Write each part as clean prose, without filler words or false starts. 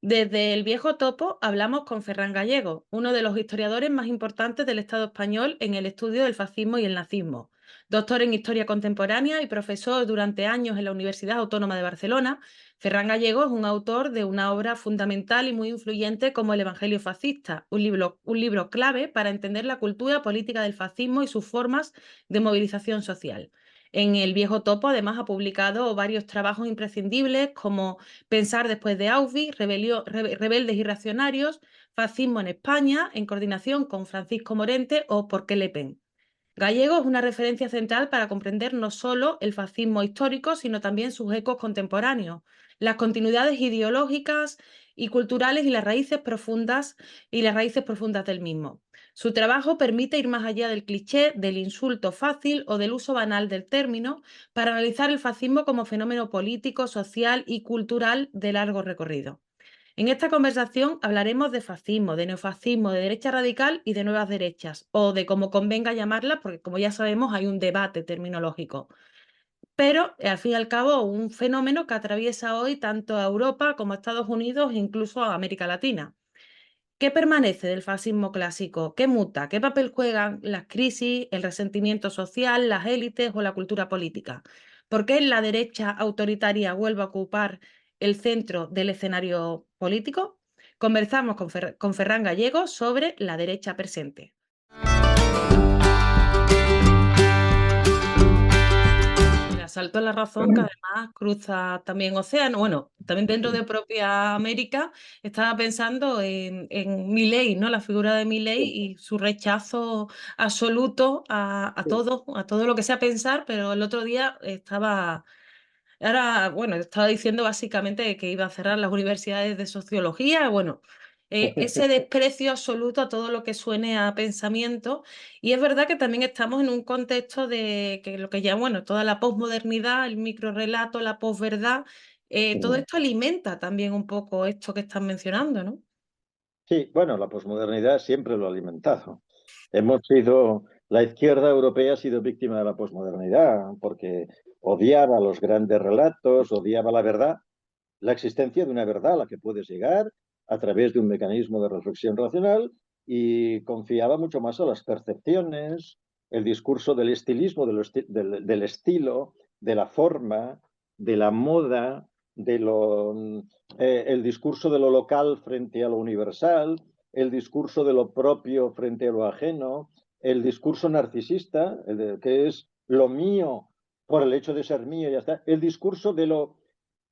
Desde el viejo topo hablamos con Ferran Gallego, uno de los historiadores más importantes del Estado español en el estudio del fascismo y el nazismo. Doctor en Historia Contemporánea y profesor durante años en la Universidad Autónoma de Barcelona, Ferran Gallego es un autor de una obra fundamental y muy influyente como El Evangelio Fascista, un libro clave para entender la cultura política del fascismo y sus formas de movilización social. En el viejo topo, además, ha publicado varios trabajos imprescindibles como Pensar después de Auschwitz, Rebeldes y Reaccionarios, Fascismo en España, en coordinación con Francisco Morente o Por qué Le Pen. Gallego es una referencia central para comprender no solo el fascismo histórico, sino también sus ecos contemporáneos, las continuidades ideológicas y culturales y las raíces profundas del mismo. Su trabajo permite ir más allá del cliché, del insulto fácil o del uso banal del término para analizar el fascismo como fenómeno político, social y cultural de largo recorrido. En esta conversación hablaremos de fascismo, de neofascismo, de derecha radical y de nuevas derechas, o de cómo convenga llamarlas, porque como ya sabemos hay un debate terminológico. Pero, al fin y al cabo, un fenómeno que atraviesa hoy tanto a Europa como a Estados Unidos e incluso a América Latina. ¿Qué permanece del fascismo clásico? ¿Qué muta? ¿Qué papel juegan las crisis, el resentimiento social, las élites o la cultura política? ¿Por qué la derecha autoritaria vuelve a ocupar el centro del escenario político? Conversamos con Ferran Gallego sobre la derecha presente. El asalto a la razón, que además cruza también océano, bueno, también dentro de propia América, estaba pensando en Milei, ¿no? La figura de Milei y su rechazo absoluto a todo lo que sea pensar, pero el otro día estaba diciendo básicamente que iba a cerrar las universidades de sociología, bueno, ese desprecio absoluto a todo lo que suene a pensamiento. Y es verdad que también estamos en un contexto de que lo que ya, bueno, toda la posmodernidad, el microrrelato, la posverdad, todo esto alimenta también un poco esto que estás mencionando, ¿no? Sí, bueno, la posmodernidad siempre lo ha alimentado. La izquierda europea ha sido víctima de la posmodernidad porque odiaba los grandes relatos, odiaba la verdad, la existencia de una verdad a la que puedes llegar a través de un mecanismo de reflexión racional y confiaba mucho más a las percepciones, el discurso del estilismo, del estilo, de la forma, de la moda, el discurso de lo local frente a lo universal, el discurso de lo propio frente a lo ajeno, el discurso narcisista, que es lo mío por el hecho de ser mío, ya está, el discurso de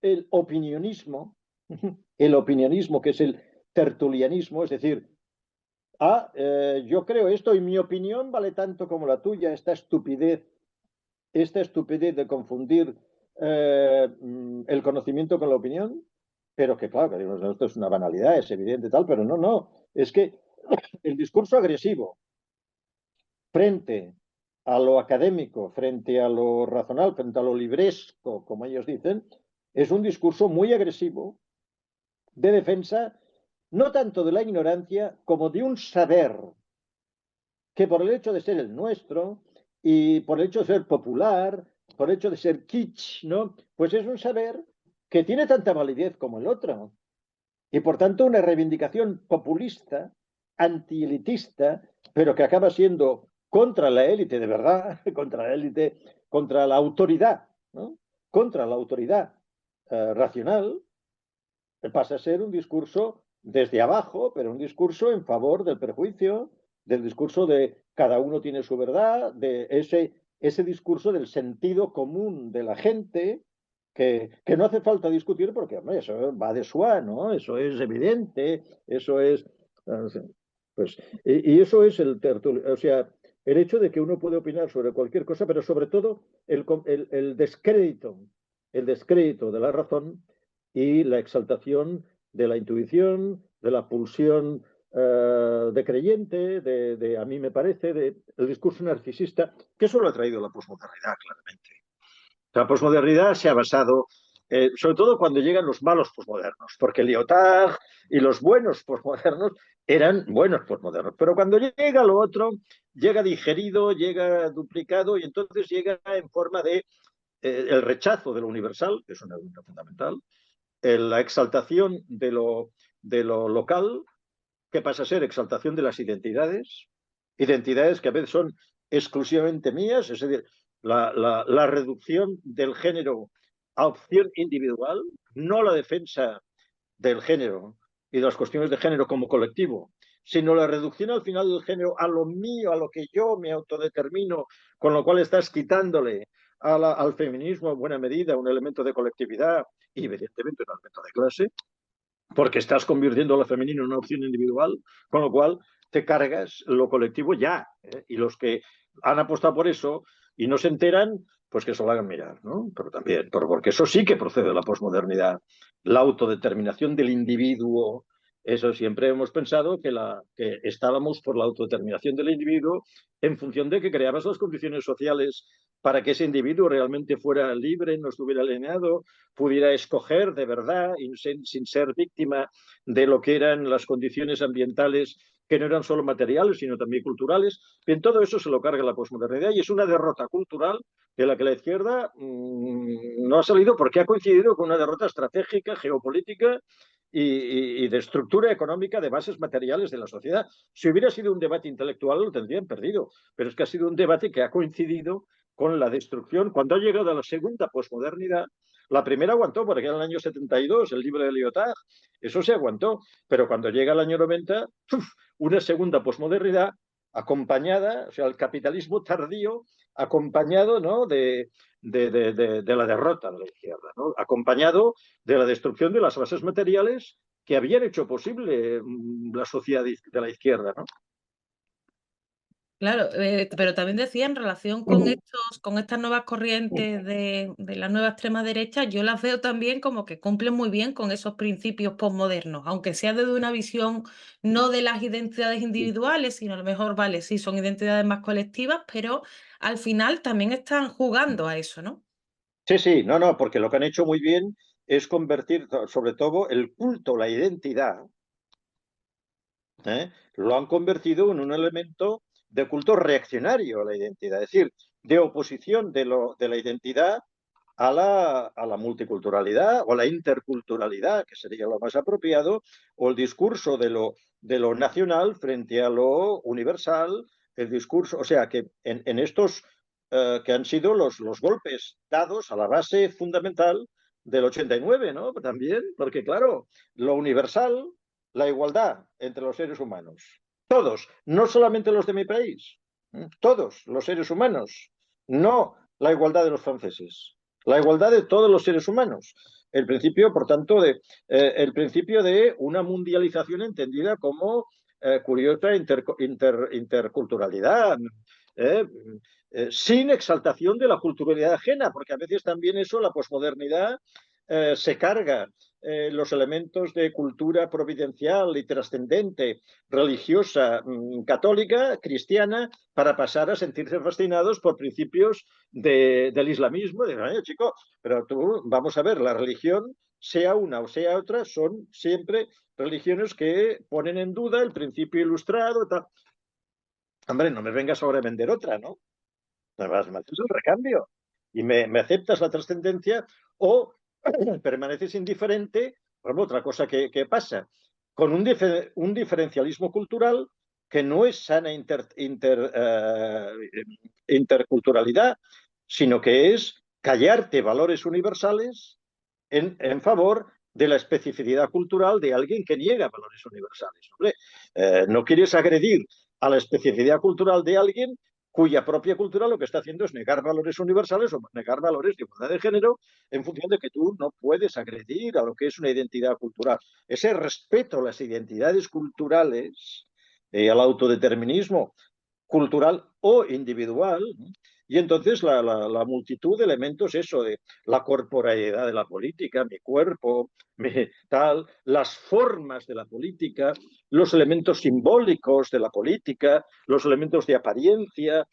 el opinionismo, el opinionismo que es el tertulianismo, es decir, yo creo esto y mi opinión vale tanto como la tuya, esta estupidez de confundir el conocimiento con la opinión, pero que claro, que digo, esto es una banalidad, es evidente tal, pero no, no, es que el discurso agresivo frente a lo académico, frente a lo razonal, frente a lo libresco, como ellos dicen, es un discurso muy agresivo de defensa, no tanto de la ignorancia como de un saber que por el hecho de ser el nuestro y por el hecho de ser popular, por el hecho de ser kitsch, ¿no? Pues es un saber que tiene tanta validez como el otro. Y por tanto una reivindicación populista, antielitista, pero que acaba siendo contra la élite de verdad, contra la élite, contra la autoridad, ¿no? Contra la autoridad racional, pasa a ser un discurso desde abajo, pero un discurso en favor del perjuicio, del discurso de cada uno tiene su verdad, de ese discurso del sentido común de la gente, que no hace falta discutir porque, hombre, eso va de suá, ¿no? Eso es evidente, eso es... Pues, y eso es el tertulio, o sea, el hecho de que uno puede opinar sobre cualquier cosa, pero sobre todo el descrédito de la razón y la exaltación de la intuición, de la pulsión de creyente, a mí me parece, el discurso narcisista, que eso lo ha traído la posmodernidad, claramente. La posmodernidad se ha basado, sobre todo cuando llegan los malos posmodernos, porque Lyotard y los buenos posmodernos eran buenos posmodernos, pero cuando llega lo otro, llega digerido, llega duplicado y entonces llega en forma de el rechazo de lo universal, que es una pregunta fundamental, la exaltación de lo local, que pasa a ser exaltación de las identidades, identidades que a veces son exclusivamente mías, es decir, la reducción del género a opción individual, no la defensa del género y de las cuestiones de género como colectivo, sino la reducción al final del género a lo mío, a lo que yo me autodetermino, con lo cual estás quitándole al feminismo en buena medida un elemento de colectividad y evidentemente un elemento de clase, porque estás convirtiendo lo femenino en una opción individual, con lo cual te cargas lo colectivo ya. Y los que han apostado por eso y no se enteran, pues que se lo hagan mirar, ¿no? Pero también, porque eso sí que procede de la posmodernidad. La autodeterminación del individuo, eso siempre hemos pensado que estábamos por la autodeterminación del individuo en función de que creabas las condiciones sociales para que ese individuo realmente fuera libre, no estuviera alienado, pudiera escoger de verdad, sin ser víctima de lo que eran las condiciones ambientales que no eran solo materiales, sino también culturales. Bien, todo eso se lo carga la posmodernidad y es una derrota cultural de la que la izquierda no ha salido porque ha coincidido con una derrota estratégica, geopolítica y de estructura económica de bases materiales de la sociedad. Si hubiera sido un debate intelectual lo tendrían perdido, pero es que ha sido un debate que ha coincidido con la destrucción. Cuando ha llegado a la segunda posmodernidad, la primera aguantó, porque era el año 72, el libro de Lyotard, eso se aguantó, pero cuando llega el año 90, una segunda posmodernidad acompañada, o sea, el capitalismo tardío, acompañado, ¿no?, de la derrota de la izquierda, ¿no?, acompañado de la destrucción de las bases materiales que habían hecho posible la sociedad de la izquierda, ¿no? Claro, pero también decía en relación con estas nuevas corrientes de la nueva extrema derecha, yo las veo también como que cumplen muy bien con esos principios posmodernos, aunque sea desde una visión no de las identidades individuales, sino a lo mejor, vale, sí, son identidades más colectivas, pero al final también están jugando a eso, ¿no? Sí, sí, no, no, porque lo que han hecho muy bien es convertir, sobre todo, el culto, la identidad, lo han convertido en un elemento de culto reaccionario a la identidad, es decir, de oposición de la identidad a la multiculturalidad o a la interculturalidad, que sería lo más apropiado, o el discurso de lo nacional frente a lo universal, el discurso, o sea, que en estos que han sido los golpes dados a la base fundamental del 89, ¿no? También, porque claro, lo universal, la igualdad entre los seres humanos, todos, no solamente los de mi país, todos los seres humanos, no la igualdad de los franceses, la igualdad de todos los seres humanos. El principio, por tanto, el principio de una mundialización entendida como curiosa interculturalidad, eh, sin exaltación de la culturalidad ajena, porque a veces también eso, la posmodernidad, se carga los elementos de cultura providencial y trascendente, religiosa, católica, cristiana, para pasar a sentirse fascinados por principios del islamismo. De, chico, pero tú, vamos a ver, la religión, sea una o sea otra, son siempre religiones que ponen en duda el principio ilustrado. Tal. Hombre, no me vengas ahora a vender otra, ¿no? Me haces el recambio y me aceptas la trascendencia o permaneces indiferente. Por otra cosa que pasa, con un diferencialismo cultural que no es sana interculturalidad, sino que es callarte valores universales en favor de la especificidad cultural de alguien que niega valores universales. Hombre, no quieres agredir a la especificidad cultural de alguien cuya propia cultura lo que está haciendo es negar valores universales o negar valores de igualdad de género en función de que tú no puedes agredir a lo que es una identidad cultural. Ese respeto a las identidades culturales, al autodeterminismo cultural o individual, y entonces la multitud de elementos, eso de la corporeidad de la política, mi cuerpo, tal, las formas de la política, los elementos simbólicos de la política, los elementos de apariencia,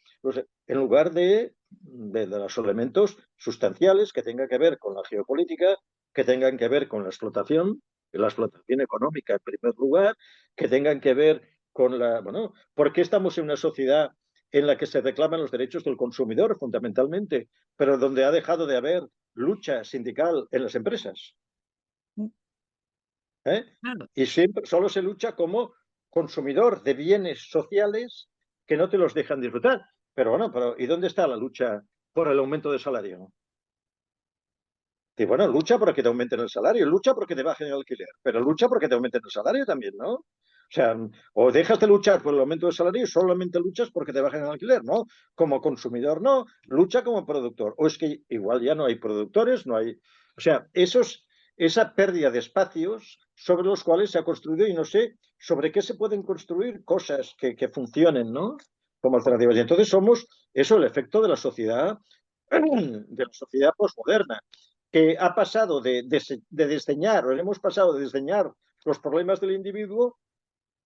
en lugar de los elementos sustanciales que tengan que ver con la geopolítica, que tengan que ver con la explotación económica en primer lugar, que tengan que ver con bueno, ¿por qué estamos en una sociedad en la que se reclaman los derechos del consumidor fundamentalmente, pero donde ha dejado de haber lucha sindical en las empresas? ¿eh? Claro. Y siempre solo se lucha como consumidor de bienes sociales que no te los dejan disfrutar. Pero bueno, ¿y dónde está la lucha por el aumento del salario? Y bueno, lucha porque te aumenten el salario, lucha porque te bajen el alquiler, pero lucha porque te aumenten el salario también, ¿no? O sea, o dejas de luchar por el aumento del salario y solamente luchas porque te bajen el alquiler, ¿no? Como consumidor, no, lucha como productor. O es que igual ya no hay productores, no hay. O sea, esa pérdida de espacios sobre los cuales se ha construido y no sé sobre qué se pueden construir cosas que funcionen, ¿no? Como alternativas. Y entonces somos eso, el efecto de la sociedad posmoderna que ha pasado de desdeñar, o hemos pasado de desdeñar los problemas del individuo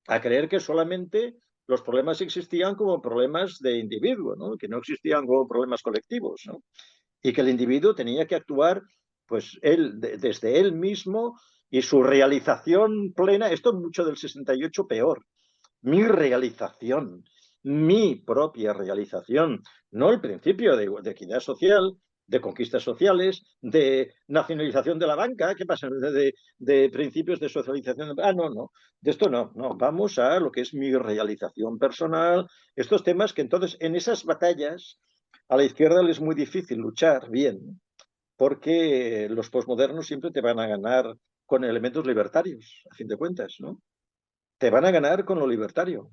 a creer que solamente los problemas existían como problemas de individuo, ¿no? Que no existían como problemas colectivos, ¿no? Y que el individuo tenía que actuar pues desde él mismo y su realización plena, esto mucho del 68 peor, mi realización, mi propia realización, no el principio de equidad social, de conquistas sociales, de nacionalización de la banca, ¿qué pasa? De principios de socialización. Ah, no, no, de esto no, no, vamos a lo que es mi realización personal, estos temas que entonces en esas batallas a la izquierda les es muy difícil luchar bien, porque los posmodernos siempre te van a ganar con elementos libertarios, a fin de cuentas, ¿no? Te van a ganar con lo libertario.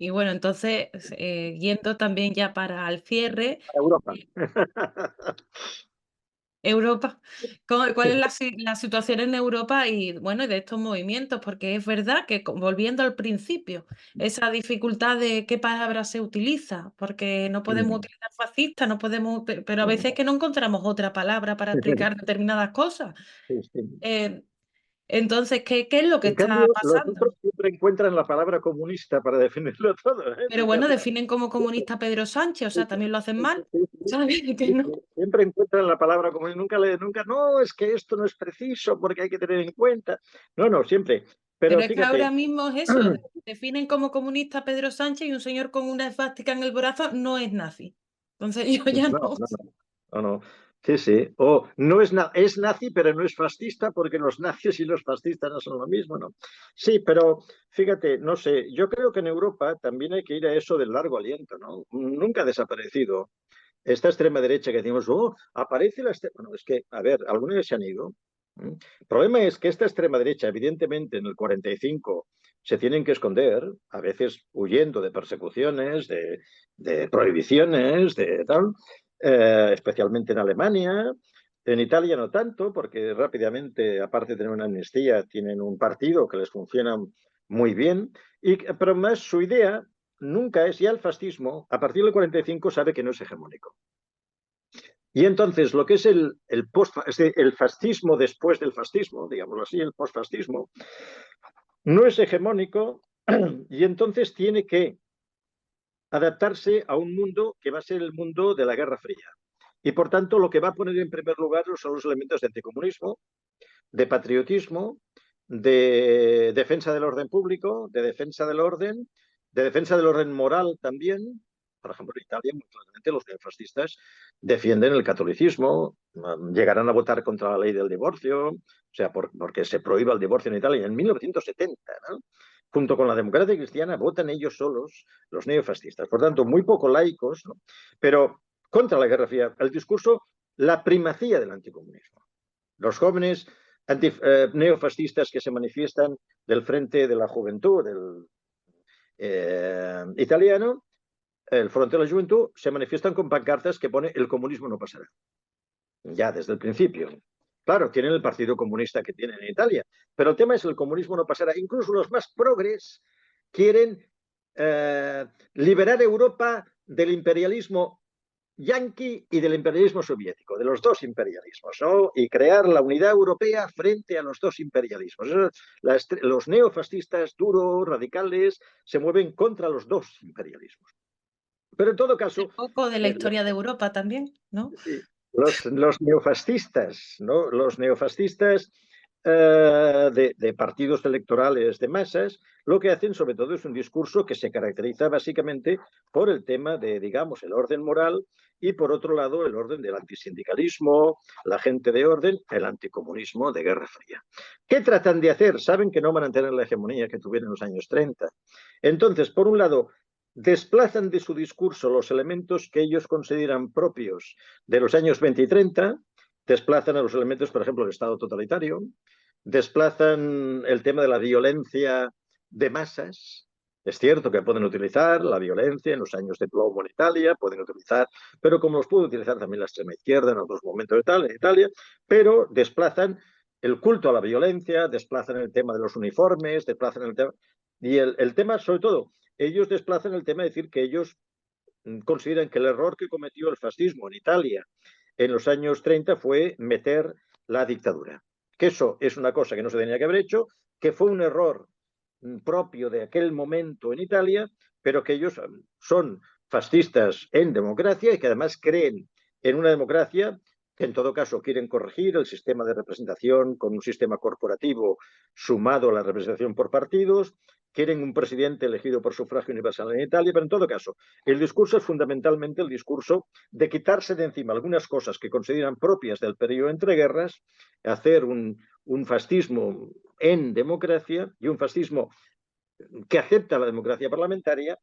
Y bueno, entonces, yendo también ya para el cierre, Europa. Europa, ¿cuál es la situación en Europa y, bueno, y de estos movimientos? Porque es verdad que, volviendo al principio, esa dificultad de qué palabra se utiliza, porque no podemos utilizar fascista, no podemos, pero a veces es que no encontramos otra palabra para explicar determinadas cosas. Sí, sí. Eh, entonces, ¿qué es lo que En está cambio, los pasando? otros siempre encuentran la palabra comunista para definirlo todo, ¿eh? Pero bueno, Fíjate. definen como comunista a Pedro Sánchez, o sea, también lo hacen mal, Sí, ¿sabes? Que sí, no. siempre encuentran la palabra comunista, nunca, no, es que esto no es preciso porque hay que tener en cuenta. No, no, siempre. Pero Pero es que ahora fíjate, mismo es eso, definen como comunista a Pedro Sánchez y un señor con una esvástica en el brazo no es nazi. Entonces yo ya no, no. no, no, no. Sí, sí. O no es nazi, pero no es fascista, porque los nazis y los fascistas no son lo mismo, ¿no? Sí, pero fíjate, no sé, yo creo que en Europa también hay que ir a eso del largo aliento, ¿no? Nunca ha desaparecido esta extrema derecha que decimos, oh, aparece la extrema. Bueno, es que, a ver, algunos se han ido. ¿Mm? El problema es que esta extrema derecha, evidentemente, en el 45 se tienen que esconder, a veces huyendo de persecuciones, de prohibiciones, de tal, especialmente en Alemania. En Italia no tanto, porque rápidamente, aparte de tener una amnistía, tienen un partido que les funciona muy bien, pero más su idea nunca es, ya el fascismo, a partir del 45 sabe que no es hegemónico. Y entonces lo que es el fascismo después del fascismo, digámoslo así, el postfascismo, no es hegemónico y entonces tiene que adaptarse a un mundo que va a ser el mundo de la Guerra Fría. Y por tanto lo que va a poner en primer lugar son los elementos de anticomunismo, de patriotismo, de defensa del orden público, de defensa del orden moral también. Por ejemplo, en Italia, muy claramente, los neofascistas defienden el catolicismo, llegarán a votar contra la ley del divorcio, o sea, porque se prohíba el divorcio en Italia en 1970, ¿no? Junto con la democracia cristiana, votan ellos solos los neofascistas. Por tanto, muy poco laicos, ¿no? Pero contra la Guerra Fría, el discurso, la primacía del anticomunismo. Los jóvenes neofascistas que se manifiestan del Frente de la Juventud italiano, el Frente de la Juventud, se manifiestan con pancartas que pone el comunismo no pasará. Ya desde el principio. Claro, tienen el Partido Comunista que tienen en Italia, pero el tema es el comunismo no pasará. Incluso los más progres quieren liberar Europa del imperialismo yanqui y del imperialismo soviético, de los dos imperialismos, ¿no? Y crear la unidad europea frente a los dos imperialismos. Los neofascistas duros, radicales, se mueven contra los dos imperialismos. Pero en todo caso, Un poco de la eh, historia de Europa también, ¿no? sí, los neofascistas, ¿no? Los neofascistas de partidos electorales de masas, lo que hacen sobre todo es un discurso que se caracteriza básicamente por el tema de, digamos, el orden moral y por otro lado el orden del antisindicalismo, la gente de orden, el anticomunismo de Guerra Fría. ¿Qué tratan de hacer? Saben que no van a tener la hegemonía que tuvieron en los años 30. Entonces, por un lado, desplazan de su discurso los elementos que ellos consideran propios de los años 20 y 30, desplazan a los elementos, por ejemplo, del Estado totalitario, desplazan el tema de la violencia de masas. Es cierto que pueden utilizar la violencia en los años de plomo en Italia, pueden utilizar, pero como los puede utilizar también la extrema izquierda en otros momentos de tal, en Italia, pero desplazan el culto a la violencia, desplazan el tema de los uniformes, desplazan el tema... Y el tema, sobre todo, ellos desplazan el tema de decir que ellos consideran que el error que cometió el fascismo en Italia en los años 30 fue meter la dictadura. Que eso es una cosa que no se tenía que haber hecho, que fue un error propio de aquel momento en Italia, pero que ellos son fascistas en democracia y que además creen en una democracia que en todo caso quieren corregir el sistema de representación con un sistema corporativo sumado a la representación por partidos, quieren un presidente elegido por sufragio universal en Italia, pero en todo caso, el discurso es fundamentalmente el discurso de quitarse de encima algunas cosas que consideran propias del periodo entre guerras, hacer un fascismo en democracia y un fascismo que acepta la democracia parlamentaria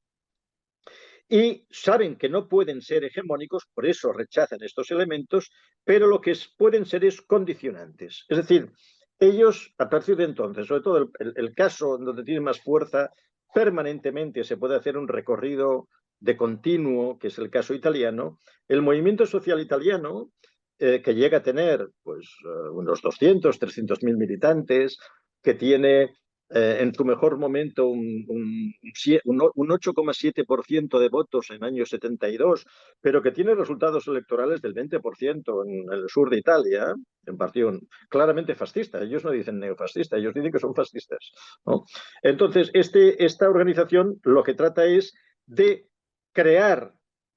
y saben que no pueden ser hegemónicos, por eso rechazan estos elementos, pero lo que pueden ser es condicionantes. Es decir, ellos, a partir de entonces, sobre todo el caso donde tiene más fuerza, permanentemente se puede hacer un recorrido de continuo, que es el caso italiano, el movimiento social italiano, que llega a tener pues, unos 200, 300.000 militantes, que tiene en su mejor momento un 8,7% de votos en el año 72, pero que tiene resultados electorales del 20% en el sur de Italia, en partido claramente fascista. Ellos no dicen neofascista, ellos dicen que son fascistas, ¿no? Entonces, esta organización lo que trata es de crear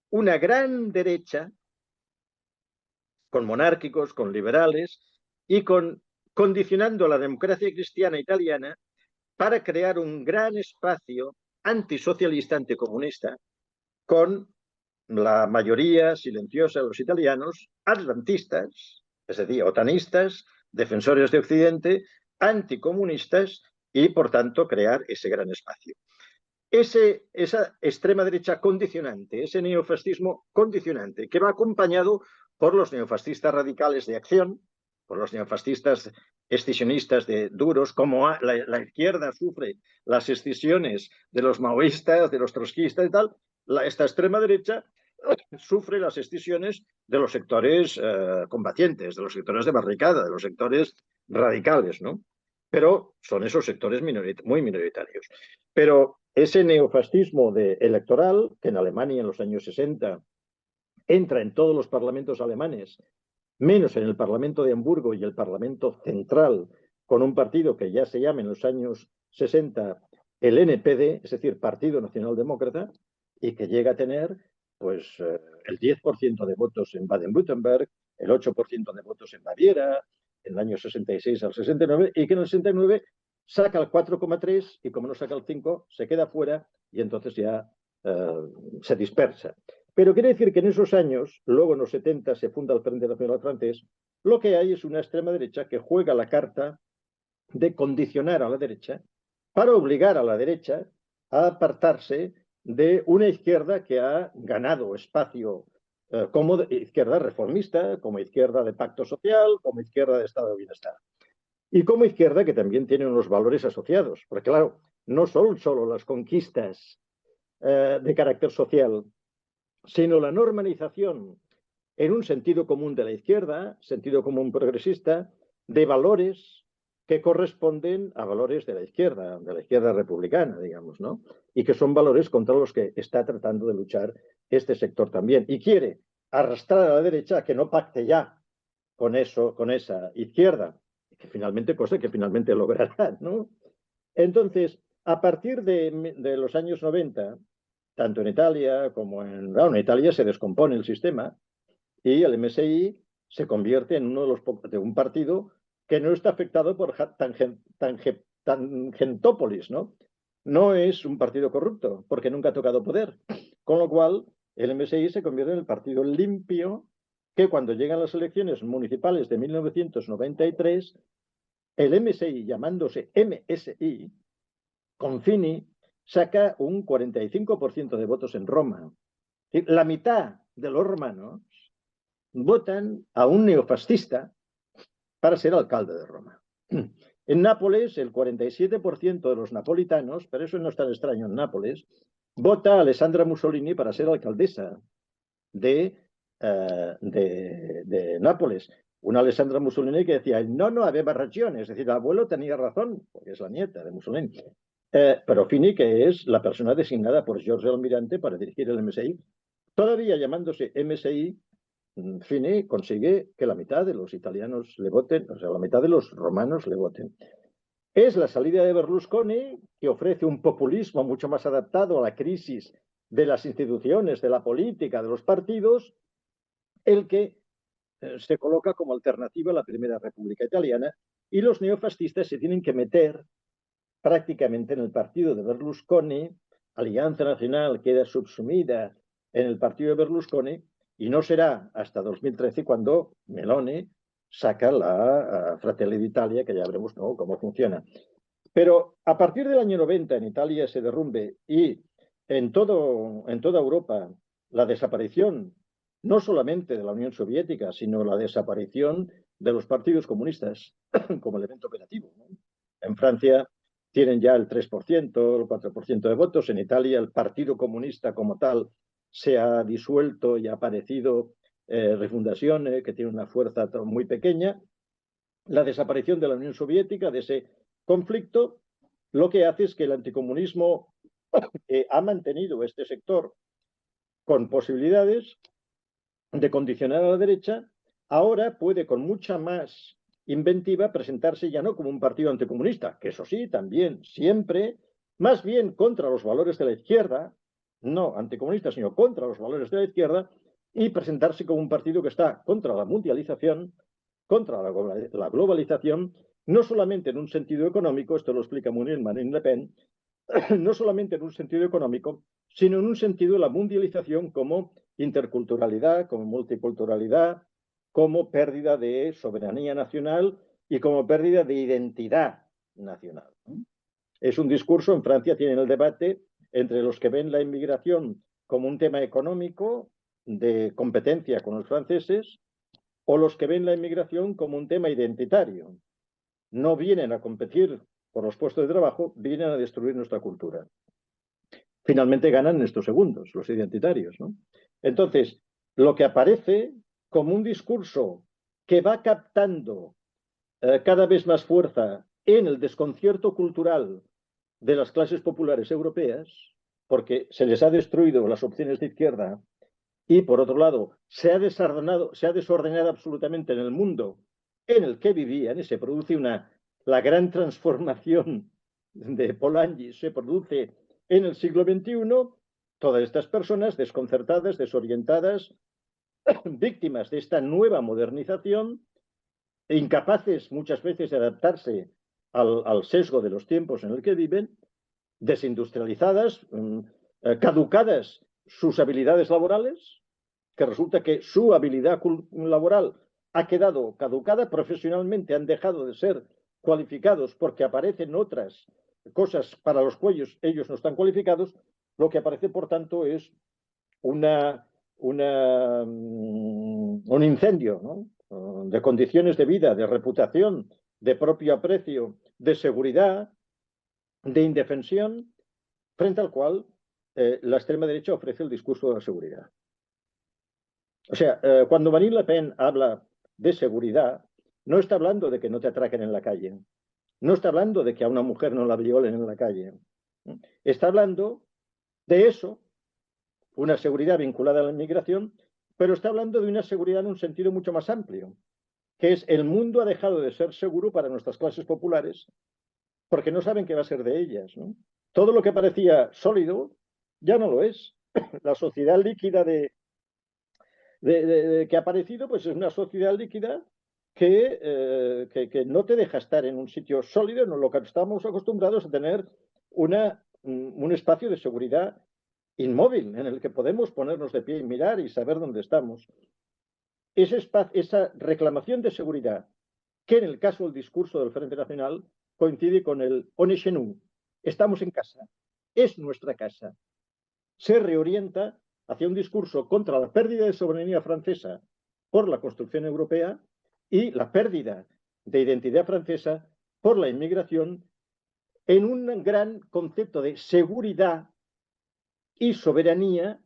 una gran derecha con monárquicos, con liberales y condicionando a la democracia cristiana italiana para crear un gran espacio antisocialista, anticomunista, con la mayoría silenciosa de los italianos, atlantistas, es decir, otanistas, defensores de Occidente, anticomunistas y, por tanto, crear ese gran espacio. Esa extrema derecha condicionante, ese neofascismo condicionante, que va acompañado por los neofascistas radicales de acción, por los neofascistas escisionistas de duros, como la izquierda sufre las escisiones de los maoístas, de los trotskistas y tal, esta extrema derecha sufre las escisiones de los sectores combatientes, de los sectores de barricada, de los sectores radicales, ¿no? Pero son esos sectores muy minoritarios. Pero ese neofascismo electoral, que en Alemania en los años 60 entra en todos los parlamentos alemanes, menos en el Parlamento de Hamburgo y el Parlamento Central, con un partido que ya se llama en los años 60 el NPD, es decir, Partido Nacional Demócrata, y que llega a tener pues, el 10% de votos en Baden-Württemberg, el 8% de votos en Baviera, en el año 66 al 69, y que en el 69 saca el 4,3 y como no saca el 5, se queda fuera y entonces ya se dispersa. Pero quiere decir que en esos años, luego en los 70 se funda el Frente Nacional Francés, lo que hay es una extrema derecha que juega la carta de condicionar a la derecha para obligar a la derecha a apartarse de una izquierda que ha ganado espacio como izquierda reformista, como izquierda de pacto social, como izquierda de estado de bienestar. Y como izquierda que también tiene unos valores asociados, porque claro, no son solo las conquistas de carácter social, sino la normalización en un sentido común de la izquierda, sentido común progresista, de valores que corresponden a valores de la izquierda republicana, digamos, ¿no? Y que son valores contra los que está tratando de luchar este sector también. Y quiere arrastrar a la derecha a que no pacte ya con eso, con esa izquierda, cosa que finalmente logrará, ¿no? Entonces, a partir de los años 90, tanto en Italia como en Italia se descompone el sistema y el MSI se convierte en uno de un partido que no está afectado por Tangentópolis, ¿no? No es un partido corrupto, porque nunca ha tocado poder. Con lo cual, el MSI se convierte en el partido limpio que cuando llegan las elecciones municipales de 1993, el MSI, llamándose MSI, con Fini, saca un 45% de votos en Roma. La mitad de los romanos votan a un neofascista para ser alcalde de Roma. En Nápoles, el 47% de los napolitanos, pero eso no es tan extraño en Nápoles, vota a Alessandra Mussolini para ser alcaldesa de Nápoles. Una Alessandra Mussolini que decía, no había ragione, es decir, el abuelo tenía razón, porque es la nieta de Mussolini. Pero Fini, que es la persona designada por Giorgio Almirante para dirigir el MSI, todavía llamándose MSI, Fini consigue que la mitad de los italianos le voten, o sea, la mitad de los romanos le voten. Es la salida de Berlusconi, que ofrece un populismo mucho más adaptado a la crisis de las instituciones, de la política, de los partidos, el que se coloca como alternativa a la Primera República Italiana, y los neofascistas se tienen que meter prácticamente en el partido de Berlusconi. Alianza Nacional queda subsumida en el partido de Berlusconi, y no será hasta 2013 cuando Meloni saca la Fratelli d'Italia, que ya veremos, ¿no?, cómo funciona. Pero a partir del año 90 en Italia ese derrumbe y en toda Europa la desaparición no solamente de la Unión Soviética, sino la desaparición de los partidos comunistas como elemento operativo, ¿no? En Francia tienen ya el 3%, el 4% de votos. En Italia el Partido Comunista como tal se ha disuelto y ha aparecido Refundación, que tiene una fuerza muy pequeña. La desaparición de la Unión Soviética, de ese conflicto, lo que hace es que el anticomunismo ha mantenido este sector con posibilidades de condicionar a la derecha, ahora puede con mucha más inventiva presentarse ya no como un partido anticomunista, que eso sí, también, siempre, más bien contra los valores de la izquierda, no anticomunista, sino contra los valores de la izquierda, y presentarse como un partido que está contra la mundialización, contra la globalización, no solamente en un sentido económico, esto lo explica muy bien Marine Le Pen, no solamente en un sentido económico, sino en un sentido de la mundialización como interculturalidad, como multiculturalidad, como pérdida de soberanía nacional y como pérdida de identidad nacional. Es un discurso, en Francia tienen el debate entre los que ven la inmigración como un tema económico de competencia con los franceses o los que ven la inmigración como un tema identitario. No vienen a competir por los puestos de trabajo, vienen a destruir nuestra cultura. Finalmente ganan estos segundos, los identitarios, ¿no? Entonces, lo que aparece como un discurso que va captando cada vez más fuerza en el desconcierto cultural de las clases populares europeas, porque se les ha destruido las opciones de izquierda y, por otro lado, se ha desordenado absolutamente en el mundo en el que vivían, y se produce la gran transformación de Polanyi, se produce en el siglo XXI, todas estas personas desconcertadas, desorientadas, víctimas de esta nueva modernización, incapaces muchas veces de adaptarse al sesgo de los tiempos en el que viven, desindustrializadas, caducadas sus habilidades laborales, que resulta que su habilidad laboral ha quedado caducada, profesionalmente han dejado de ser cualificados porque aparecen otras cosas para los cuales ellos no están cualificados. Lo que aparece, por tanto, es un incendio, ¿no?, de condiciones de vida, de reputación, de propio aprecio, de seguridad, de indefensión, frente al cual la extrema derecha ofrece el discurso de la seguridad. O sea, cuando Marine Le Pen habla de seguridad, no está hablando de que no te atraquen en la calle, no está hablando de que a una mujer no la violen en la calle, está hablando de eso, una seguridad vinculada a la inmigración, pero está hablando de una seguridad en un sentido mucho más amplio, que es el mundo ha dejado de ser seguro para nuestras clases populares porque no saben qué va a ser de ellas, ¿no? Todo lo que parecía sólido ya no lo es. La sociedad líquida que ha aparecido, pues es una sociedad líquida que no te deja estar en un sitio sólido, en lo que estamos acostumbrados a tener un espacio de seguridad inmóvil en el que podemos ponernos de pie y mirar y saber dónde estamos. Esa reclamación de seguridad, que en el caso del discurso del Frente Nacional coincide con el on est chez nous, estamos en casa, es nuestra casa, se reorienta hacia un discurso contra la pérdida de soberanía francesa por la construcción europea y la pérdida de identidad francesa por la inmigración, en un gran concepto de seguridad y soberanía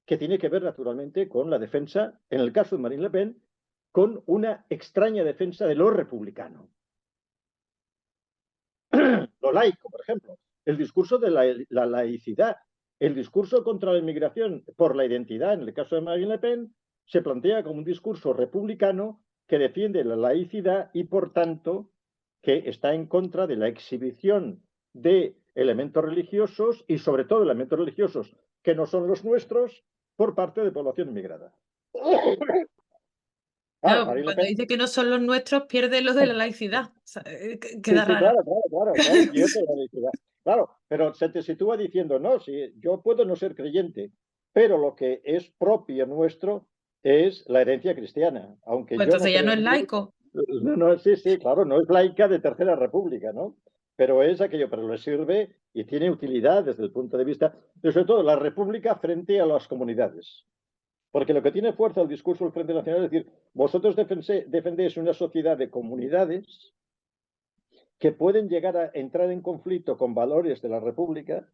que tiene que ver naturalmente con la defensa, en el caso de Marine Le Pen, con una extraña defensa de lo republicano. Lo laico, por ejemplo, el discurso de la laicidad, el discurso contra la inmigración por la identidad, en el caso de Marine Le Pen, se plantea como un discurso republicano que defiende la laicidad y, por tanto, que está en contra de la exhibición de elementos religiosos y, sobre todo, elementos religiosos que no son los nuestros por parte de población inmigrada. Claro, cuando dice que no son los nuestros, pierde lo de la laicidad. O sea, queda Sí, raro. claro, pierde la laicidad. Claro, pero se te sitúa diciendo, no, sí, yo puedo no ser creyente, pero lo que es propio nuestro es la herencia cristiana, aunque Pues yo no entonces ya no crea es en Dios. laico. No, sí, claro, no es laica de Tercera República, ¿no? Pero es aquello, pero le sirve y tiene utilidad desde el punto de vista, de sobre todo la República frente a las comunidades. Porque lo que tiene fuerza el discurso del Frente Nacional es decir, vosotros defendéis una sociedad de comunidades que pueden llegar a entrar en conflicto con valores de la República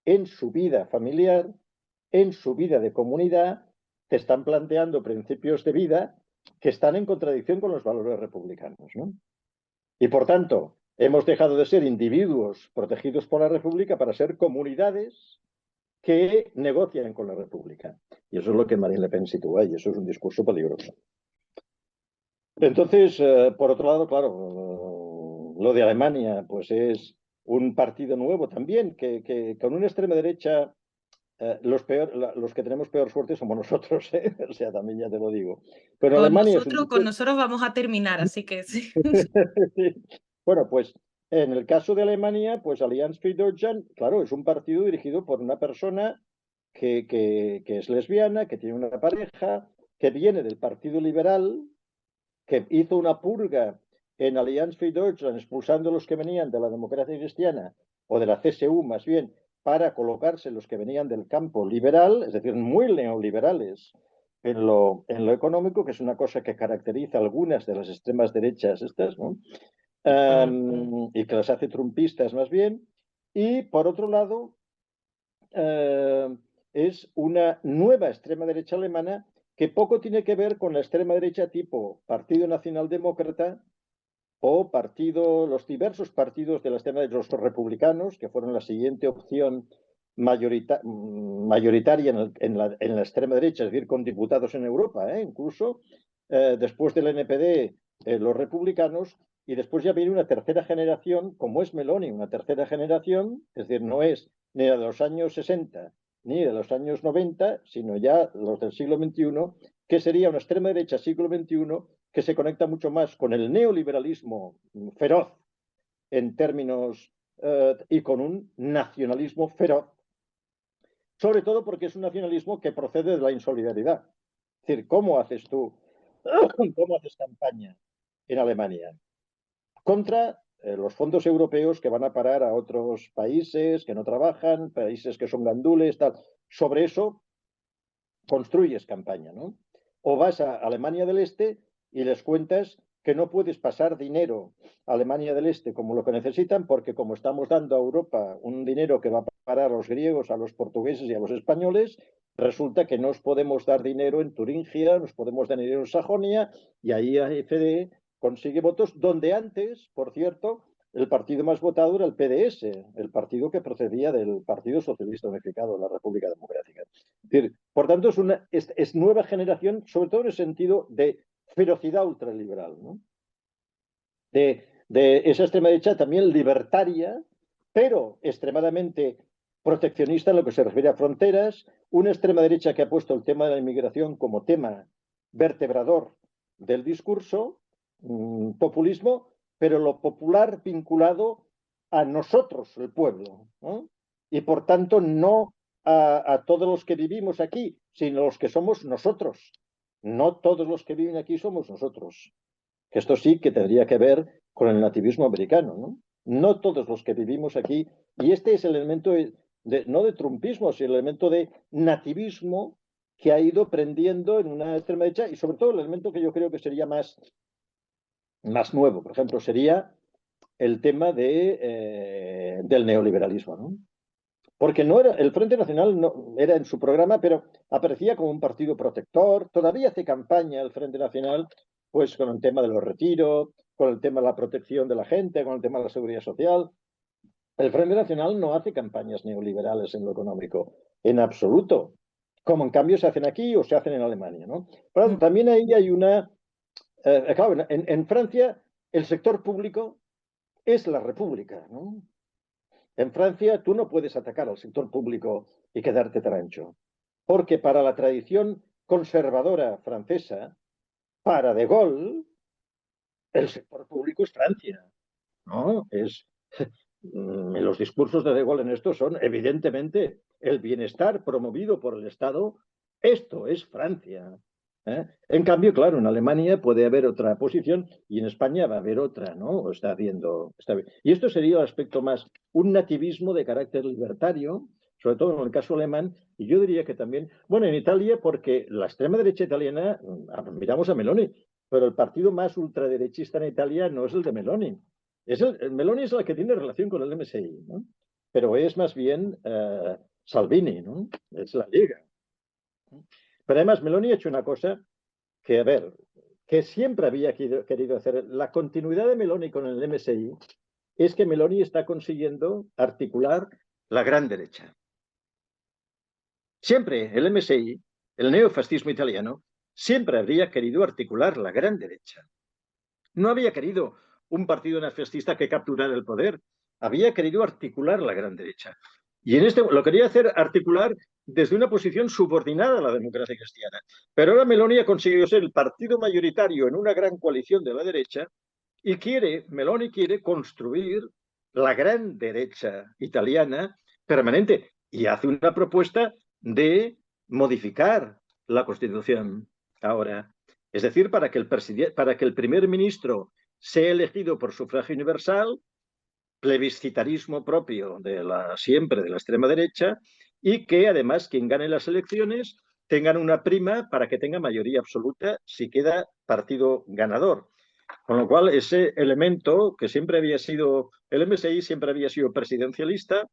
en su vida familiar, en su vida de comunidad, te están planteando principios de vida que están en contradicción con los valores republicanos, ¿no? Y por tanto, hemos dejado de ser individuos protegidos por la República para ser comunidades que negocian con la República. Y eso es lo que Marine Le Pen sitúa, y eso es un discurso peligroso. Entonces, por otro lado, claro, lo de Alemania, pues es un partido nuevo también, que con una extrema derecha, los que tenemos peor suerte somos nosotros, ¿eh? O sea, también ya te lo digo. Pero Alemania es un... Con nosotros vamos a terminar, así que sí. Bueno, pues en el caso de Alemania, pues Allianz für Deutschland, claro, es un partido dirigido por una persona que es lesbiana, que tiene una pareja, que viene del Partido Liberal, que hizo una purga en Allianz für Deutschland, expulsando a los que venían de la democracia cristiana, o de la CSU más bien, para colocarse los que venían del campo liberal, es decir, muy neoliberales en lo económico, que es una cosa que caracteriza a algunas de las extremas derechas estas, ¿no? Y que las hace trumpistas más bien. Y por otro lado, es una nueva extrema derecha alemana que poco tiene que ver con la extrema derecha tipo Partido Nacional Demócrata o los diversos partidos de la extrema derecha, los republicanos, que fueron la siguiente opción mayoritaria en la extrema derecha, es decir, con diputados en Europa, incluso después del NPD, los republicanos, y después ya viene una tercera generación, como es Meloni, una tercera generación, es decir, no es ni de los años 60 ni de los años 90, sino ya los del siglo XXI, que sería una extrema derecha siglo XXI que se conecta mucho más con el neoliberalismo feroz en términos y con un nacionalismo feroz, sobre todo porque es un nacionalismo que procede de la insolidaridad. Es decir, ¿cómo haces campaña en Alemania? Contra los fondos europeos que van a parar a otros países que no trabajan, países que son gandules, tal. Sobre eso construyes campaña, ¿no? O vas a Alemania del Este y les cuentas que no puedes pasar dinero a Alemania del Este como lo que necesitan, porque como estamos dando a Europa un dinero que va a parar a los griegos, a los portugueses y a los españoles, resulta que no os podemos dar dinero en Turingia, nos podemos dar dinero en Sajonia, y ahí AfD consigue votos, donde antes, por cierto, el partido más votado era el PDS, el partido que procedía del Partido Socialista Unificado de la República Democrática. Es decir, por tanto, es nueva generación, sobre todo en el sentido de ferocidad ultraliberal, ¿no? De esa extrema derecha también libertaria, pero extremadamente proteccionista en lo que se refiere a fronteras, una extrema derecha que ha puesto el tema de la inmigración como tema vertebrador del discurso, populismo, pero lo popular vinculado a nosotros, el pueblo, ¿no? Y por tanto no a todos los que vivimos aquí, sino los que somos nosotros. No todos los que viven aquí somos nosotros. Esto sí que tendría que ver con el nativismo americano, ¿no? No todos los que vivimos aquí, y este es el elemento no de trumpismo, sino el elemento de nativismo que ha ido prendiendo en una extrema derecha, y sobre todo el elemento que yo creo que sería más nuevo, por ejemplo, sería el tema del neoliberalismo, ¿no? Porque no era, el Frente Nacional no, era en su programa, pero aparecía como un partido protector. Todavía hace campaña el Frente Nacional, pues con el tema de los retiros, con el tema de la protección de la gente, con el tema de la seguridad social. El Frente Nacional no hace campañas neoliberales en lo económico, en absoluto, como en cambio se hacen aquí o se hacen en Alemania, ¿no? Pero también ahí hay claro, en Francia el sector público es la república, ¿no? En Francia tú no puedes atacar al sector público y quedarte tan ancho, porque para la tradición conservadora francesa, para De Gaulle, el sector público es Francia, ¿no? Los discursos de Gaulle en esto son evidentemente el bienestar promovido por el Estado. Esto es Francia. En cambio, claro, en Alemania puede haber otra posición y en España va a haber otra, ¿no? Y esto sería el aspecto más, un nativismo de carácter libertario, sobre todo en el caso alemán, y yo diría que también, bueno, en Italia, porque la extrema derecha italiana, miramos a Meloni, pero el partido más ultraderechista en Italia no es el de Meloni. El Meloni es el que tiene relación con el MSI, ¿no? Pero es más bien Salvini, ¿no? Es la Liga. Pero además Meloni ha hecho una cosa que, a ver, que siempre había querido hacer. La continuidad de Meloni con el MSI es que Meloni está consiguiendo articular la gran derecha. Siempre el MSI, el neofascismo italiano, siempre habría querido articular la gran derecha. No había querido un partido neofascista que capturara el poder, había querido articular la gran derecha. Y en lo quería hacer articular desde una posición subordinada a la democracia cristiana. Pero ahora Meloni ha conseguido ser el partido mayoritario en una gran coalición de la derecha y Meloni quiere construir la gran derecha italiana permanente y hace una propuesta de modificar la Constitución ahora. Es decir, para que el primer ministro sea elegido por sufragio universal, plebiscitarismo propio siempre de la extrema derecha, y que además quien gane las elecciones tengan una prima para que tenga mayoría absoluta si queda partido ganador. Con lo cual, ese elemento que siempre había sido, el MSI siempre había sido presidencialista,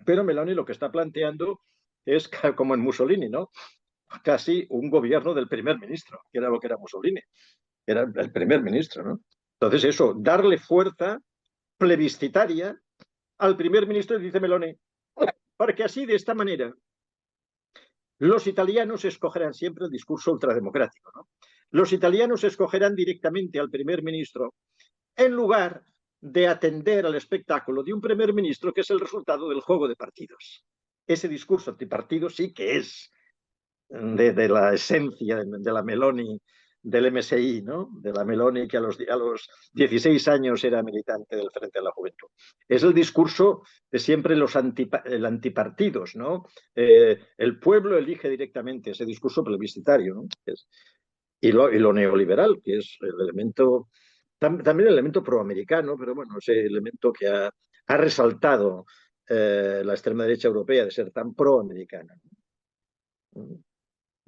pero Meloni lo que está planteando es como en Mussolini, ¿no? Casi un gobierno del primer ministro, que era lo que era Mussolini, era el primer ministro, ¿no? Entonces eso, darle fuerza plebiscitaria al primer ministro, dice Meloni, porque así, de esta manera, los italianos escogerán siempre el discurso ultrademocrático, ¿no? Los italianos escogerán directamente al primer ministro en lugar de atender al espectáculo de un primer ministro que es el resultado del juego de partidos. Ese discurso antipartido sí que es de la esencia de la Meloni, del MSI, ¿no? De la Meloni que a los 16 años era militante del Frente de la Juventud. Es el discurso de siempre el antipartidos, ¿no? El pueblo elige directamente ese discurso plebiscitario, ¿no? Y lo neoliberal, que es el elemento, también el elemento proamericano, pero bueno, ese elemento que ha resaltado la extrema derecha europea de ser tan proamericana, ¿no?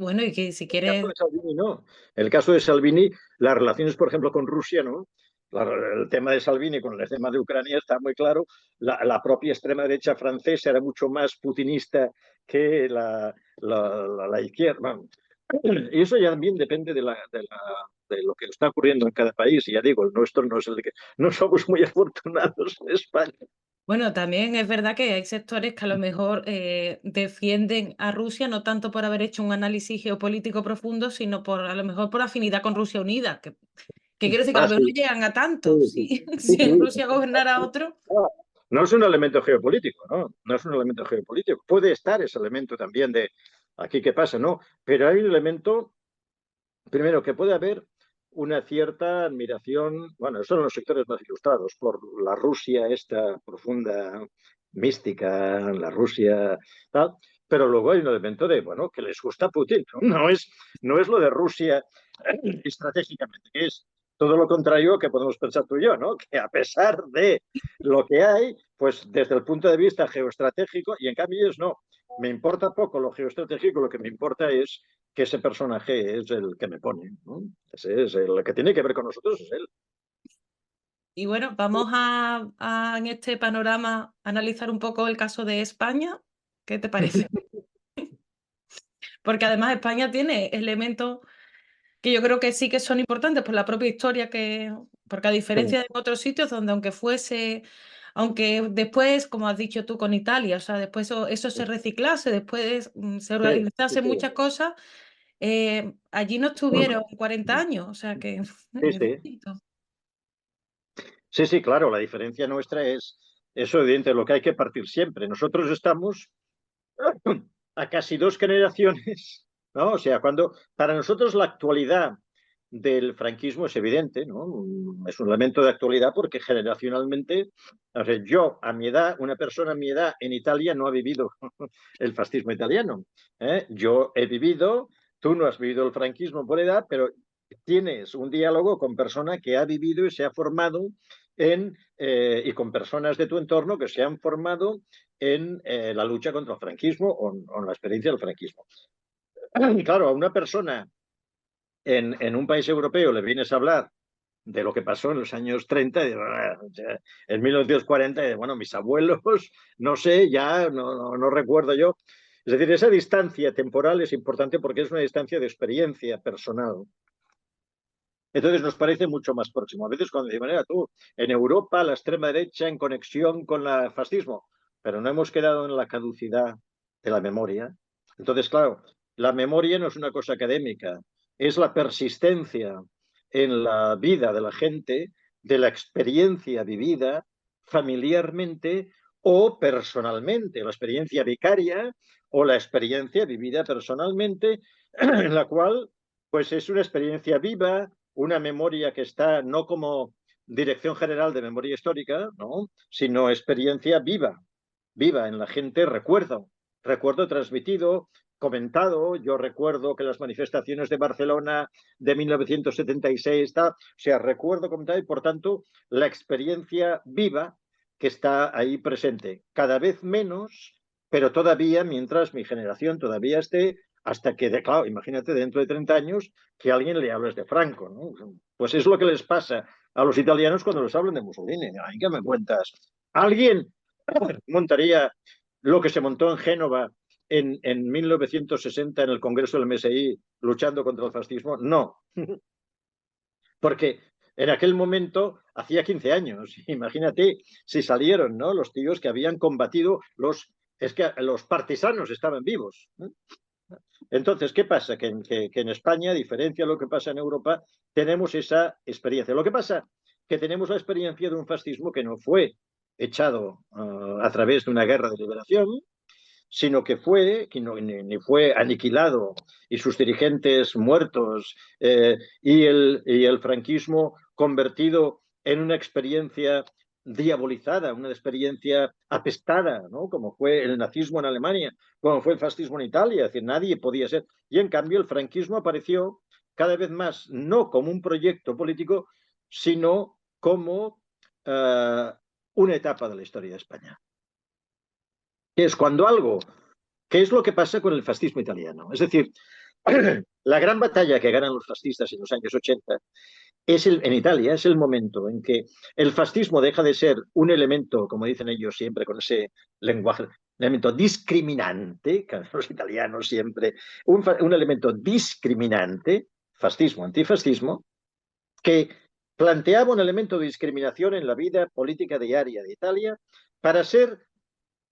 Bueno, y que si El caso quieres, de Salvini no. El caso de Salvini, las relaciones, por ejemplo, con Rusia, ¿no? El tema de Salvini con el tema de Ucrania está muy claro. La propia extrema derecha francesa era mucho más putinista que la izquierda. Y eso ya también depende de lo que está ocurriendo en cada país. Y ya digo, el nuestro no es el que no somos muy afortunados en España. bueno, también es verdad que hay sectores que a lo mejor defienden a Rusia no tanto por haber hecho un análisis geopolítico profundo, sino por a lo mejor por afinidad con Rusia Unida, que quiero decir que a Ah, lo mejor sí, no llegan a sí, tanto. sí, Si, sí, si en sí. Rusia gobernara otro. Ah, no es un elemento geopolítico, ¿no? No es un elemento geopolítico. Puede estar ese elemento también de aquí qué pasa, ¿no? Pero hay un elemento, primero, que puede haber una cierta admiración, bueno, esos son los sectores más ilustrados, por la Rusia esta profunda, mística, la Rusia tal, pero luego hay un elemento de, bueno, que les gusta Putin, ¿no? No es lo de Rusia estratégicamente, que es todo lo contrario que podemos pensar tú y yo, ¿no? Que a pesar de lo que hay, pues desde el punto de vista geoestratégico, y en cambio ellos no, me importa poco lo geoestratégico, lo que me importa es que ese personaje es el que me pone, ¿no? Ese es el que tiene que ver con nosotros, es él. Y bueno, vamos en este panorama a analizar un poco el caso de España. ¿Qué te parece? Porque además España tiene elementos que yo creo que sí que son importantes por la propia historia porque a diferencia de otros sitios donde aunque después, como has dicho tú con Italia, o sea, después eso se reciclase, después se Sí, sí, organizase sí, muchas cosas, allí no estuvieron 40 años, o sea que sí, es sí. distinto. Sí, sí, claro, la diferencia nuestra es eso, evidente, lo que hay que partir siempre. Nosotros estamos a casi dos generaciones, ¿no? O sea, cuando para nosotros la actualidad del franquismo es evidente, ¿no? Es un elemento de actualidad porque generacionalmente, o sea, yo a mi edad, una persona a mi edad en Italia no ha vivido el fascismo italiano, ¿eh? Yo he vivido, tú no has vivido el franquismo por edad, pero tienes un diálogo con persona que ha vivido y se ha formado y con personas de tu entorno que se han formado en la lucha contra el franquismo o en la experiencia del franquismo. Y claro, a una persona en un país europeo le vienes a hablar de lo que pasó en los años 30, en 1940, y bueno, mis abuelos, no sé, ya no recuerdo yo. Es decir, esa distancia temporal es importante porque es una distancia de experiencia personal. Entonces nos parece mucho más próximo. A veces cuando de manera tú, en Europa la extrema derecha en conexión con el fascismo, pero no hemos quedado en la caducidad de la memoria. Entonces, claro, la memoria no es una cosa académica, es la persistencia en la vida de la gente, de la experiencia vivida familiarmente o personalmente, la experiencia vicaria o la experiencia vivida personalmente, en la cual pues es una experiencia viva, una memoria que está no como Dirección General de Memoria Histórica, ¿no? Sino experiencia viva, viva en la gente, recuerdo transmitido, comentado. Yo recuerdo que las manifestaciones de Barcelona de 1976, o sea, recuerdo comentado y por tanto la experiencia viva que está ahí presente. Cada vez menos, pero todavía, mientras mi generación todavía esté, hasta que, claro, imagínate dentro de 30 años que a alguien le hables de Franco, ¿no? Pues es lo que les pasa a los italianos cuando les hablan de Mussolini. Ay, ¿qué me cuentas? ¿Alguien montaría lo que se montó en Génova en 1960 en el Congreso del MSI luchando contra el fascismo? No, porque en aquel momento hacía 15 años. Imagínate si salieron, ¿no? Los tíos que habían combatido es que los partisanos estaban vivos, ¿eh? Entonces, ¿qué pasa? Que en España, a diferencia de lo que pasa en Europa, tenemos esa experiencia. Lo que pasa que tenemos la experiencia de un fascismo que no fue echado a través de una guerra de liberación, sino ni fue aniquilado y sus dirigentes muertos, y el franquismo convertido en una experiencia diabolizada, una experiencia apestada, ¿no? Como fue el nazismo en Alemania, como fue el fascismo en Italia, es decir, nadie podía ser. Y en cambio el franquismo apareció cada vez más no como un proyecto político, sino como una etapa de la historia de España. Que es cuando algo, ¿qué es lo que pasa con el fascismo italiano? Es decir, la gran batalla que ganan los fascistas en los años 80 en Italia es el momento en que el fascismo deja de ser un elemento, como dicen ellos siempre con ese lenguaje, un elemento discriminante, que los italianos siempre, un elemento discriminante, fascismo, antifascismo, que planteaba un elemento de discriminación en la vida política diaria de Italia para ser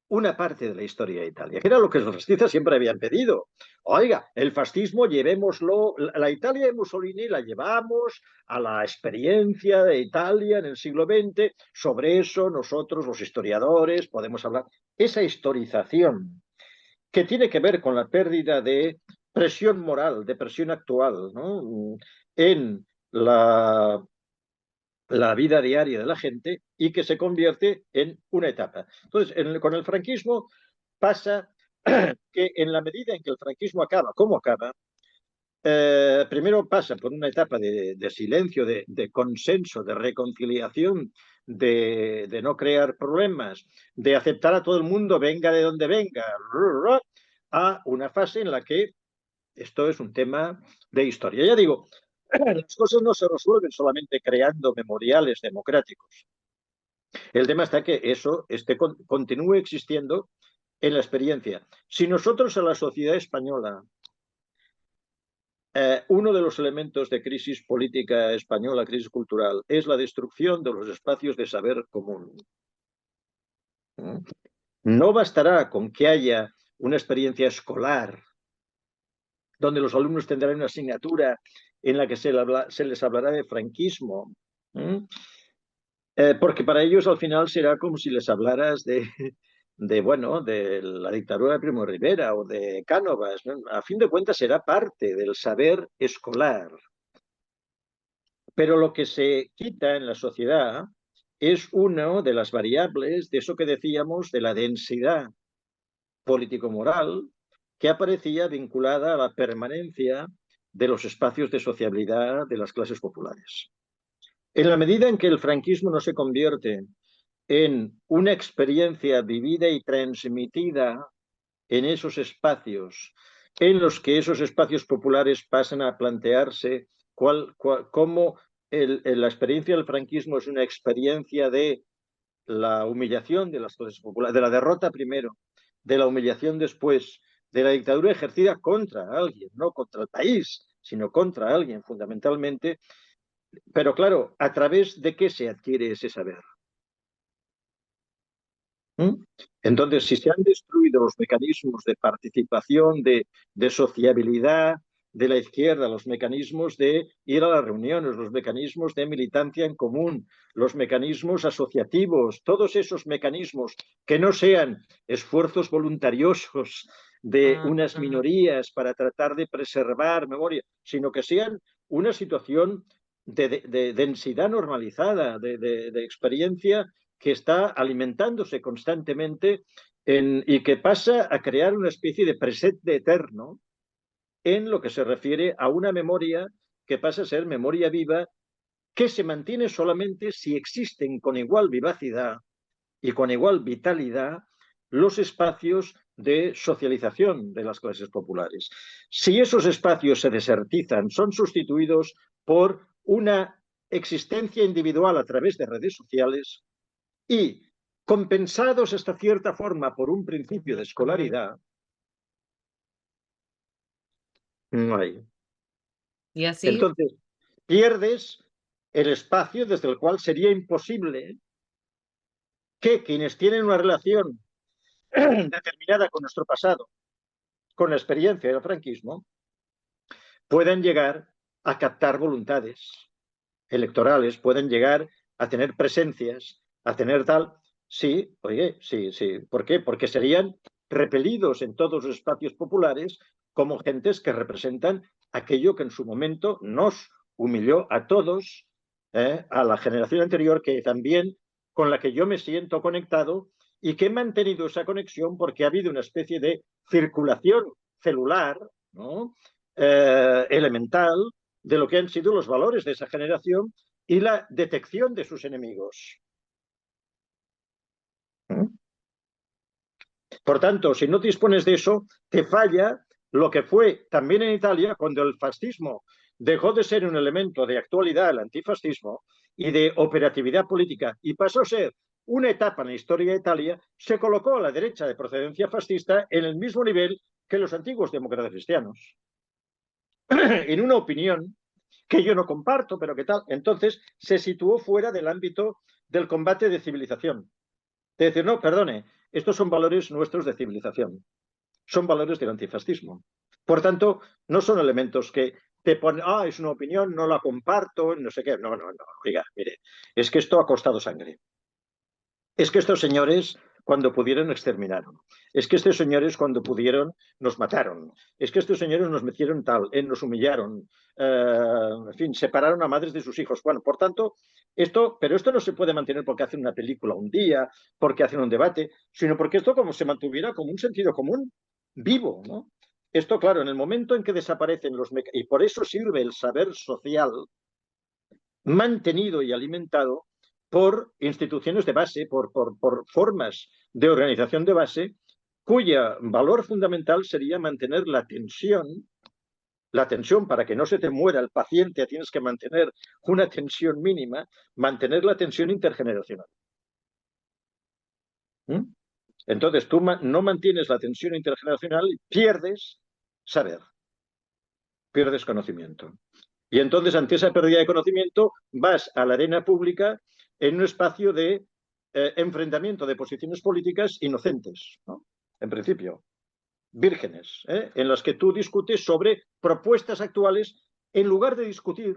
una parte de la historia de Italia, que era lo que los fascistas siempre habían pedido. Oiga, el fascismo llevémoslo, la Italia de Mussolini la llevamos a la experiencia de Italia en el siglo XX, sobre eso nosotros los historiadores podemos hablar. Esa historización que tiene que ver con la pérdida de presión moral, de presión actual, ¿no? En la vida diaria de la gente y que se convierte en una etapa. Entonces, con el franquismo pasa que en la medida en que el franquismo acaba, como acaba, primero pasa por una etapa de silencio, de consenso, de reconciliación, de no crear problemas, de aceptar a todo el mundo, venga de donde venga, a una fase en la que esto es un tema de historia. Ya digo, las cosas no se resuelven solamente creando memoriales democráticos. El tema está que eso continúe existiendo en la experiencia. Si nosotros a la sociedad española, uno de los elementos de crisis política española, crisis cultural, es la destrucción de los espacios de saber común. No bastará con que haya una experiencia escolar donde los alumnos tendrán una asignatura en la que se les hablará de franquismo, porque para ellos al final será como si les hablaras bueno, de la dictadura de Primo de Rivera o de Cánovas, ¿no? A fin de cuentas será parte del saber escolar. Pero lo que se quita en la sociedad es una de las variables de eso que decíamos de la densidad político-moral que aparecía vinculada a la permanencia de los espacios de sociabilidad de las clases populares. En la medida en que el franquismo no se convierte en una experiencia vivida y transmitida en esos espacios, en los que esos espacios populares pasan a plantearse cómo la experiencia del franquismo es una experiencia de la humillación de las clases populares, de la derrota primero, de la humillación después, de la dictadura ejercida contra alguien, no contra el país, sino contra alguien fundamentalmente. Pero claro, ¿a través de qué se adquiere ese saber? Entonces, si se han destruido los mecanismos de participación, de sociabilidad de la izquierda, los mecanismos de ir a las reuniones, los mecanismos de militancia en común, los mecanismos asociativos, todos esos mecanismos que no sean esfuerzos voluntariosos de unas minorías para tratar de preservar memoria, sino que sean una situación de densidad normalizada, de experiencia que está alimentándose constantemente y que pasa a crear una especie de presente eterno en lo que se refiere a una memoria que pasa a ser memoria viva, que se mantiene solamente si existen con igual vivacidad y con igual vitalidad los espacios de socialización de las clases populares. Si esos espacios se desertizan, son sustituidos por una existencia individual a través de redes sociales, y compensados hasta cierta forma por un principio de escolaridad, no hay. Y así. Entonces, pierdes el espacio desde el cual sería imposible que quienes tienen una relación determinada con nuestro pasado, con la experiencia del franquismo, puedan llegar a captar voluntades electorales, pueden llegar a tener presencias, a tener tal. Sí, oye, sí, sí. ¿Por qué? Porque serían repelidos en todos los espacios populares como gentes que representan aquello que en su momento nos humilló a todos, a la generación anterior, que también con la que yo me siento conectado y que he mantenido esa conexión porque ha habido una especie de circulación celular, ¿no? Elemental, de lo que han sido los valores de esa generación y la detección de sus enemigos. Por tanto, si no dispones de eso, te falla lo que fue también en Italia cuando el fascismo dejó de ser un elemento de actualidad, el antifascismo, y de operatividad política, y pasó a ser una etapa en la historia de Italia, se colocó a la derecha de procedencia fascista en el mismo nivel que los antiguos demócratas cristianos. En una opinión que yo no comparto, pero que tal. Entonces se situó fuera del ámbito del combate de civilización. De decir, no, perdone, estos son valores nuestros de civilización. Son valores del antifascismo. Por tanto, no son elementos que te ponen, es una opinión, no la comparto, no sé qué. No, no, no. Oiga, mire, es que esto ha costado sangre. Es que estos señores cuando pudieron exterminaron. Es que estos señores cuando pudieron nos mataron. Es que estos señores nos metieron tal, nos humillaron, en fin, separaron a madres de sus hijos. Bueno, por tanto, pero esto no se puede mantener porque hacen una película un día, porque hacen un debate, sino porque esto como se mantuviera como un sentido común vivo, ¿no? Esto, claro, en el momento en que desaparecen y por eso sirve el saber social mantenido y alimentado por instituciones de base, por formas de organización de base, cuya valor fundamental sería mantener la tensión para que no se te muera el paciente, tienes que mantener una tensión mínima, mantener la tensión intergeneracional. ¿Mm? Entonces tú no mantienes la tensión intergeneracional y pierdes saber, pierdes conocimiento. Y entonces, ante esa pérdida de conocimiento, vas a la arena pública en un espacio de enfrentamiento de posiciones políticas inocentes, ¿no? En principio, vírgenes, en las que tú discutes sobre propuestas actuales en lugar de discutir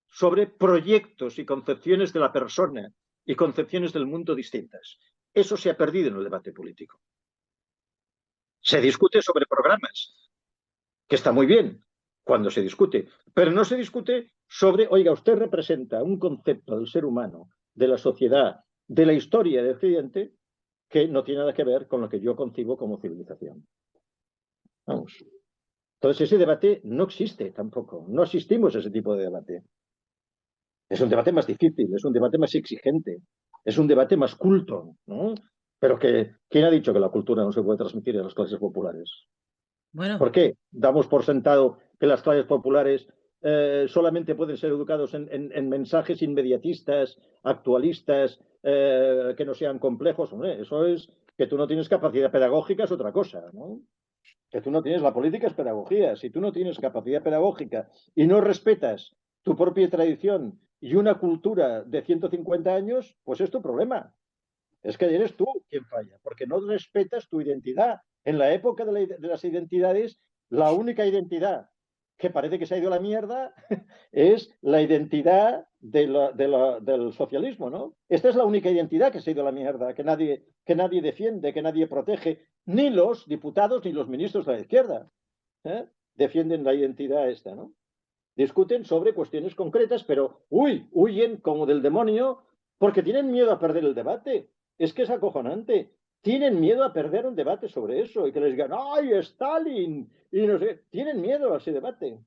sobre proyectos y concepciones de la persona y concepciones del mundo distintas. Eso se ha perdido en el debate político. Se discute sobre programas, que está muy bien cuando se discute, pero no se discute sobre, oiga, usted representa un concepto del ser humano, de la sociedad, de la historia de Occidente, que no tiene nada que ver con lo que yo concibo como civilización. Vamos. Entonces ese debate no existe tampoco, no asistimos a ese tipo de debate. Es un debate más difícil, es un debate más exigente, es un debate más culto, ¿no? Pero ¿quién ha dicho que la cultura no se puede transmitir a las clases populares? Bueno, ¿Por qué damos por sentado que las clases populares solamente pueden ser educados en mensajes inmediatistas, actualistas, que no sean complejos? Hombre, eso es que tú no tienes capacidad pedagógica, es otra cosa, ¿no? Que tú no tienes, la política es pedagogía. Si tú no tienes capacidad pedagógica y no respetas tu propia tradición y una cultura de 150 años, pues es tu problema. Es que eres tú quien falla, porque no respetas tu identidad. En la época de las identidades, la única identidad que parece que se ha ido a la mierda es la identidad del socialismo, ¿no? Esta es la única identidad que se ha ido a la mierda, que nadie defiende, que nadie protege, ni los diputados ni los ministros de la izquierda defienden la identidad esta, ¿no? Discuten sobre cuestiones concretas, pero huyen como del demonio porque tienen miedo a perder el debate. Es que es acojonante. Tienen miedo a perder un debate sobre eso y que les digan, ¡ay, Stalin! Y no sé, tienen miedo a ese debate.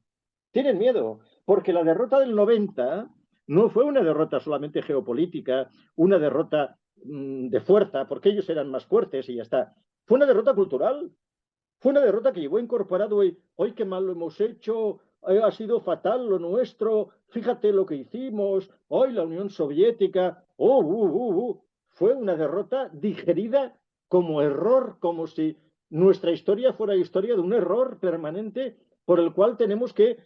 Tienen miedo, porque la derrota del 90 no fue una derrota solamente geopolítica, una derrota de fuerza, porque ellos eran más fuertes y ya está. Fue una derrota cultural, fue una derrota que llevó incorporado hoy qué mal lo hemos hecho, ha sido fatal lo nuestro, fíjate lo que hicimos, hoy la Unión Soviética, fue una derrota digerida como error, como si nuestra historia fuera historia de un error permanente por el cual tenemos que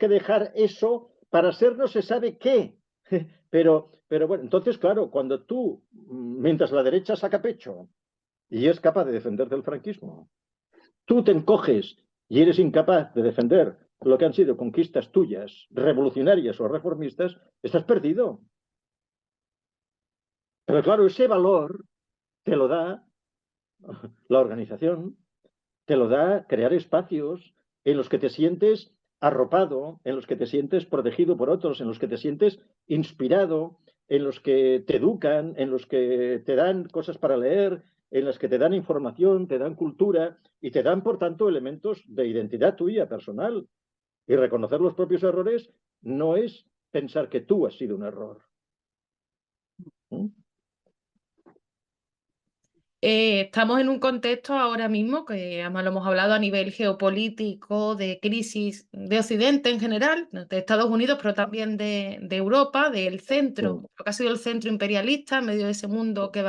dejar eso para ser no se sabe qué. Pero bueno, entonces, claro, cuando tú, mientras la derecha saca pecho y es capaz de defender del franquismo, tú te encoges y eres incapaz de defender lo que han sido conquistas tuyas, revolucionarias o reformistas, estás perdido. Pero claro, ese valor te lo da la organización, te lo da crear espacios en los que te sientes arropado, en los que te sientes protegido por otros, en los que te sientes inspirado, en los que te educan, en los que te dan cosas para leer, en las que te dan información, te dan cultura y te dan, por tanto, elementos de identidad tuya personal. Y reconocer los propios errores no es pensar que tú has sido un error. ¿Mm? Estamos en un contexto ahora mismo que además lo hemos hablado a nivel geopolítico, de crisis de Occidente en general, de Estados Unidos, pero también de Europa, del centro, Sí, lo que ha sido el centro imperialista en medio de ese mundo que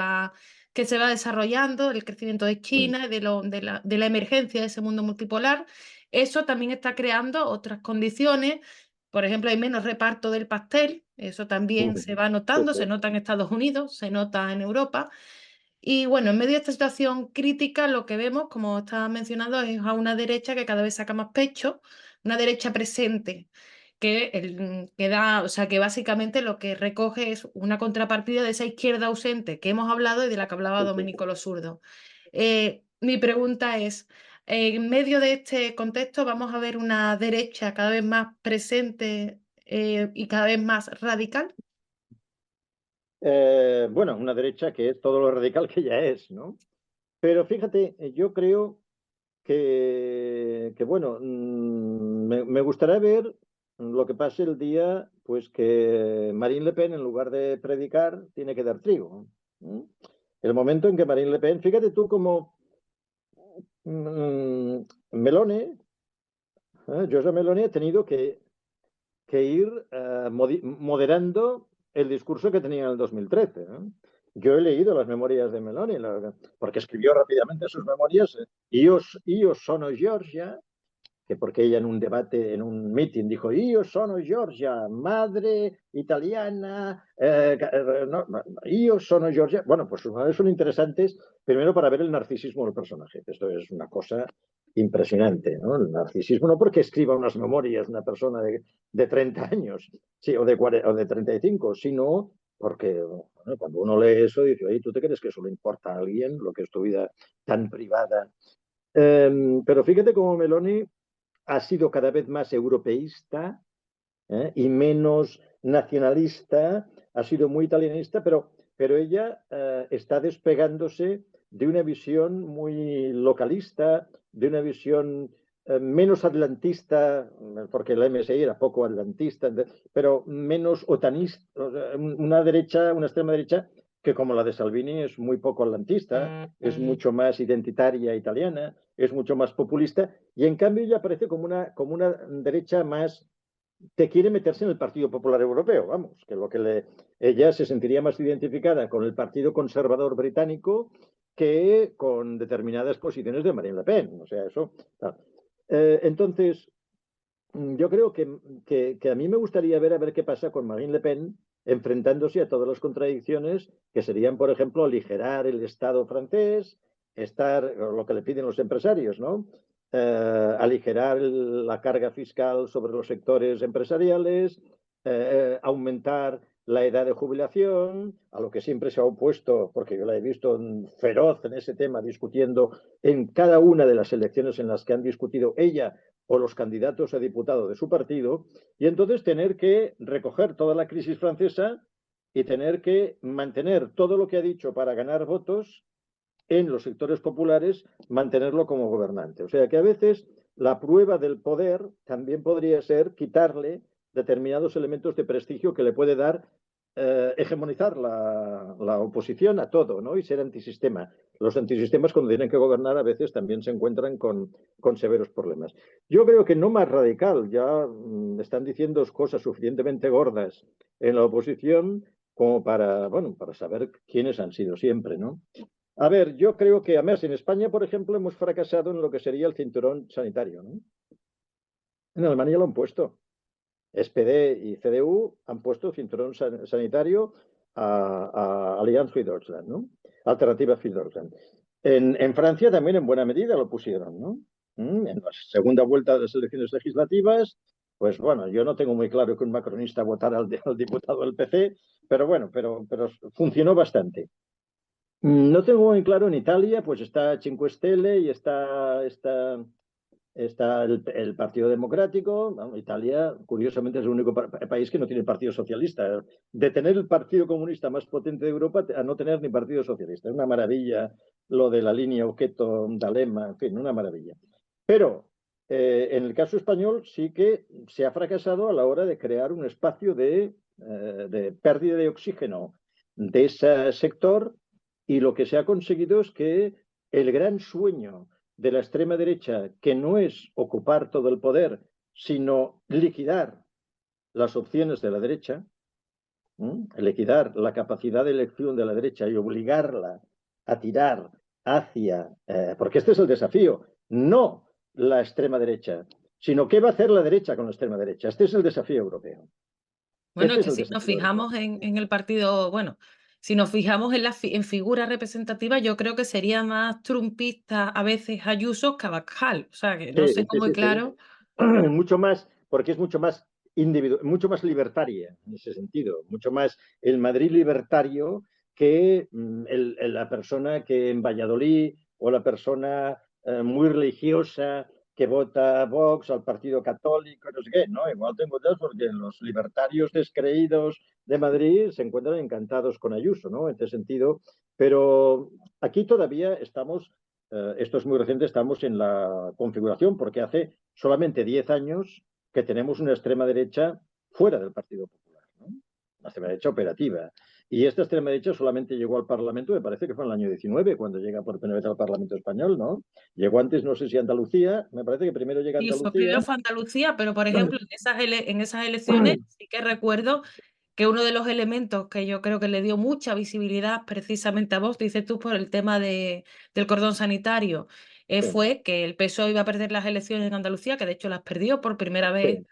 se va desarrollando, el crecimiento de sí, China, de la emergencia de ese mundo multipolar. Eso también está creando otras condiciones. Por ejemplo, hay menos reparto del pastel, eso también se va sí, notando, sí. se nota en Estados Unidos, se nota en Europa. Y bueno, en medio de esta situación crítica, lo que vemos, como estaba mencionando, es a una derecha que cada vez saca más pecho, una derecha presente, o sea, que básicamente lo que recoge es una contrapartida de esa izquierda ausente que hemos hablado y de la que hablaba Sí, sí. Domenico Losurdo. Mi pregunta es, en medio de este contexto vamos a ver una derecha cada vez más presente y cada vez más radical. Bueno, una derecha que es todo lo radical que ya es, ¿no? Pero fíjate, yo creo que bueno, me gustaría ver lo que pase el día, pues que Marine Le Pen, en lugar de predicar, tiene que dar trigo. ¿No? El momento en que Marine Le Pen, fíjate tú como Meloni, Giorgia Meloni ha tenido que ir moderando el discurso que tenía en el 2013. ¿No? Yo he leído las memorias de Meloni, porque escribió rápidamente sus memorias. Io sono Giorgia, que porque ella en un debate, en un meeting, dijo, io sono Giorgia, madre italiana, no, io sono Giorgia. Bueno, pues sus memorias son interesantes, primero para ver el narcisismo del personaje. Esto es una cosa impresionante, ¿no? El narcisismo, no porque escriba unas memorias una persona de 30 años, sí, o de 35, sino porque bueno, cuando uno lee eso dice, oye, ¿tú te crees que eso le importa a alguien, lo que es tu vida tan privada? Pero fíjate cómo Meloni ha sido cada vez más europeísta, y menos nacionalista, ha sido muy italianista, pero ella está despegándose de una visión muy localista, de una visión menos atlantista, porque la MSI era poco atlantista, pero menos otanista, una derecha, una extrema derecha que como la de Salvini es muy poco atlantista, es mucho más identitaria italiana, es mucho más populista, y en cambio ella aparece como una derecha más que quiere meterse en el Partido Popular Europeo, vamos, que ella se sentiría más identificada con el Partido Conservador Británico que con determinadas posiciones de Marine Le Pen. O sea, eso. Entonces, yo creo que a mí me gustaría ver a ver qué pasa con Marine Le Pen enfrentándose a todas las contradicciones que serían, por ejemplo, aligerar el Estado francés, lo que le piden los empresarios, ¿no? Aligerar la carga fiscal sobre los sectores empresariales, aumentar la edad de jubilación, a lo que siempre se ha opuesto, porque yo la he visto feroz en ese tema, discutiendo en cada una de las elecciones en las que han discutido ella o los candidatos a diputado de su partido, y entonces tener que recoger toda la crisis francesa y tener que mantener todo lo que ha dicho para ganar votos en los sectores populares, mantenerlo como gobernante. O sea que a veces la prueba del poder también podría ser quitarle determinados elementos de prestigio que le puede dar hegemonizar la oposición a todo, ¿no? Y ser antisistema. Los antisistemas, cuando tienen que gobernar, a veces también se encuentran con severos problemas. Yo creo que no más radical, ya están diciendo cosas suficientemente gordas en la oposición como para, bueno, para saber quiénes han sido siempre, ¿no? A ver, yo creo que, además, en España, por ejemplo, hemos fracasado en lo que sería el cinturón sanitario, ¿no? En Alemania lo han puesto. SPD y CDU han puesto cinturón sanitario a Allianz für Deutschland, ¿no? Alternativa für Deutschland. En Francia también en buena medida lo pusieron, ¿no? En la segunda vuelta de las elecciones legislativas, pues bueno, yo no tengo muy claro que un macronista votara al diputado del PC, pero bueno, pero funcionó bastante. No tengo muy claro en Italia, pues está Cinque Stelle y está el Partido Democrático. Bueno, Italia, curiosamente, es el único país que no tiene partido socialista. De tener el Partido Comunista más potente de Europa a no tener ni Partido Socialista. Es una maravilla lo de la línea Oqueto, D'Alema, en fin, una maravilla. Pero en el caso español sí que se ha fracasado a la hora de crear un espacio de pérdida de oxígeno de ese sector, y lo que se ha conseguido es que el gran sueño de la extrema derecha, que no es ocupar todo el poder, sino liquidar las opciones de la derecha, liquidar la capacidad de elección de la derecha y obligarla a tirar hacia, porque este es el desafío, no la extrema derecha, sino qué va a hacer la derecha con la extrema derecha. Este es el desafío europeo. Bueno, es Este es que el si nos desafío europeo. fijamos en el partido, bueno, si nos fijamos en figuras representativas, yo creo que sería más trumpista a veces Ayuso que Abascal. O sea, que no Sí, sé sí, cómo muy sí, sí. claro. Mucho más, porque es mucho más mucho más libertaria en ese sentido, mucho más el Madrid libertario que la persona que en Valladolid o la persona muy religiosa que vota a Vox, al Partido Católico, no sé qué. No, igual tengo dudas porque los libertarios descreídos de Madrid se encuentran encantados con Ayuso, ¿no? En este sentido. Pero aquí todavía estamos, esto es muy reciente, estamos en la configuración porque hace solamente 10 años que tenemos una extrema derecha fuera del Partido Popular, ¿no? Una extrema derecha operativa. Y esta extrema derecha solamente llegó al Parlamento, me parece que fue en el año 19, cuando llega por primera vez al Parlamento español, ¿no? Llegó antes, no sé si Andalucía, me parece que primero llega Sí, fue Andalucía. primero fue Andalucía, pero por ejemplo, en esas elecciones sí que recuerdo que uno de los elementos que yo creo que le dio mucha visibilidad precisamente a Vox, dices tú, por el tema del cordón sanitario, Sí, fue que el PSOE iba a perder las elecciones en Andalucía, que de hecho las perdió por primera vez, sí,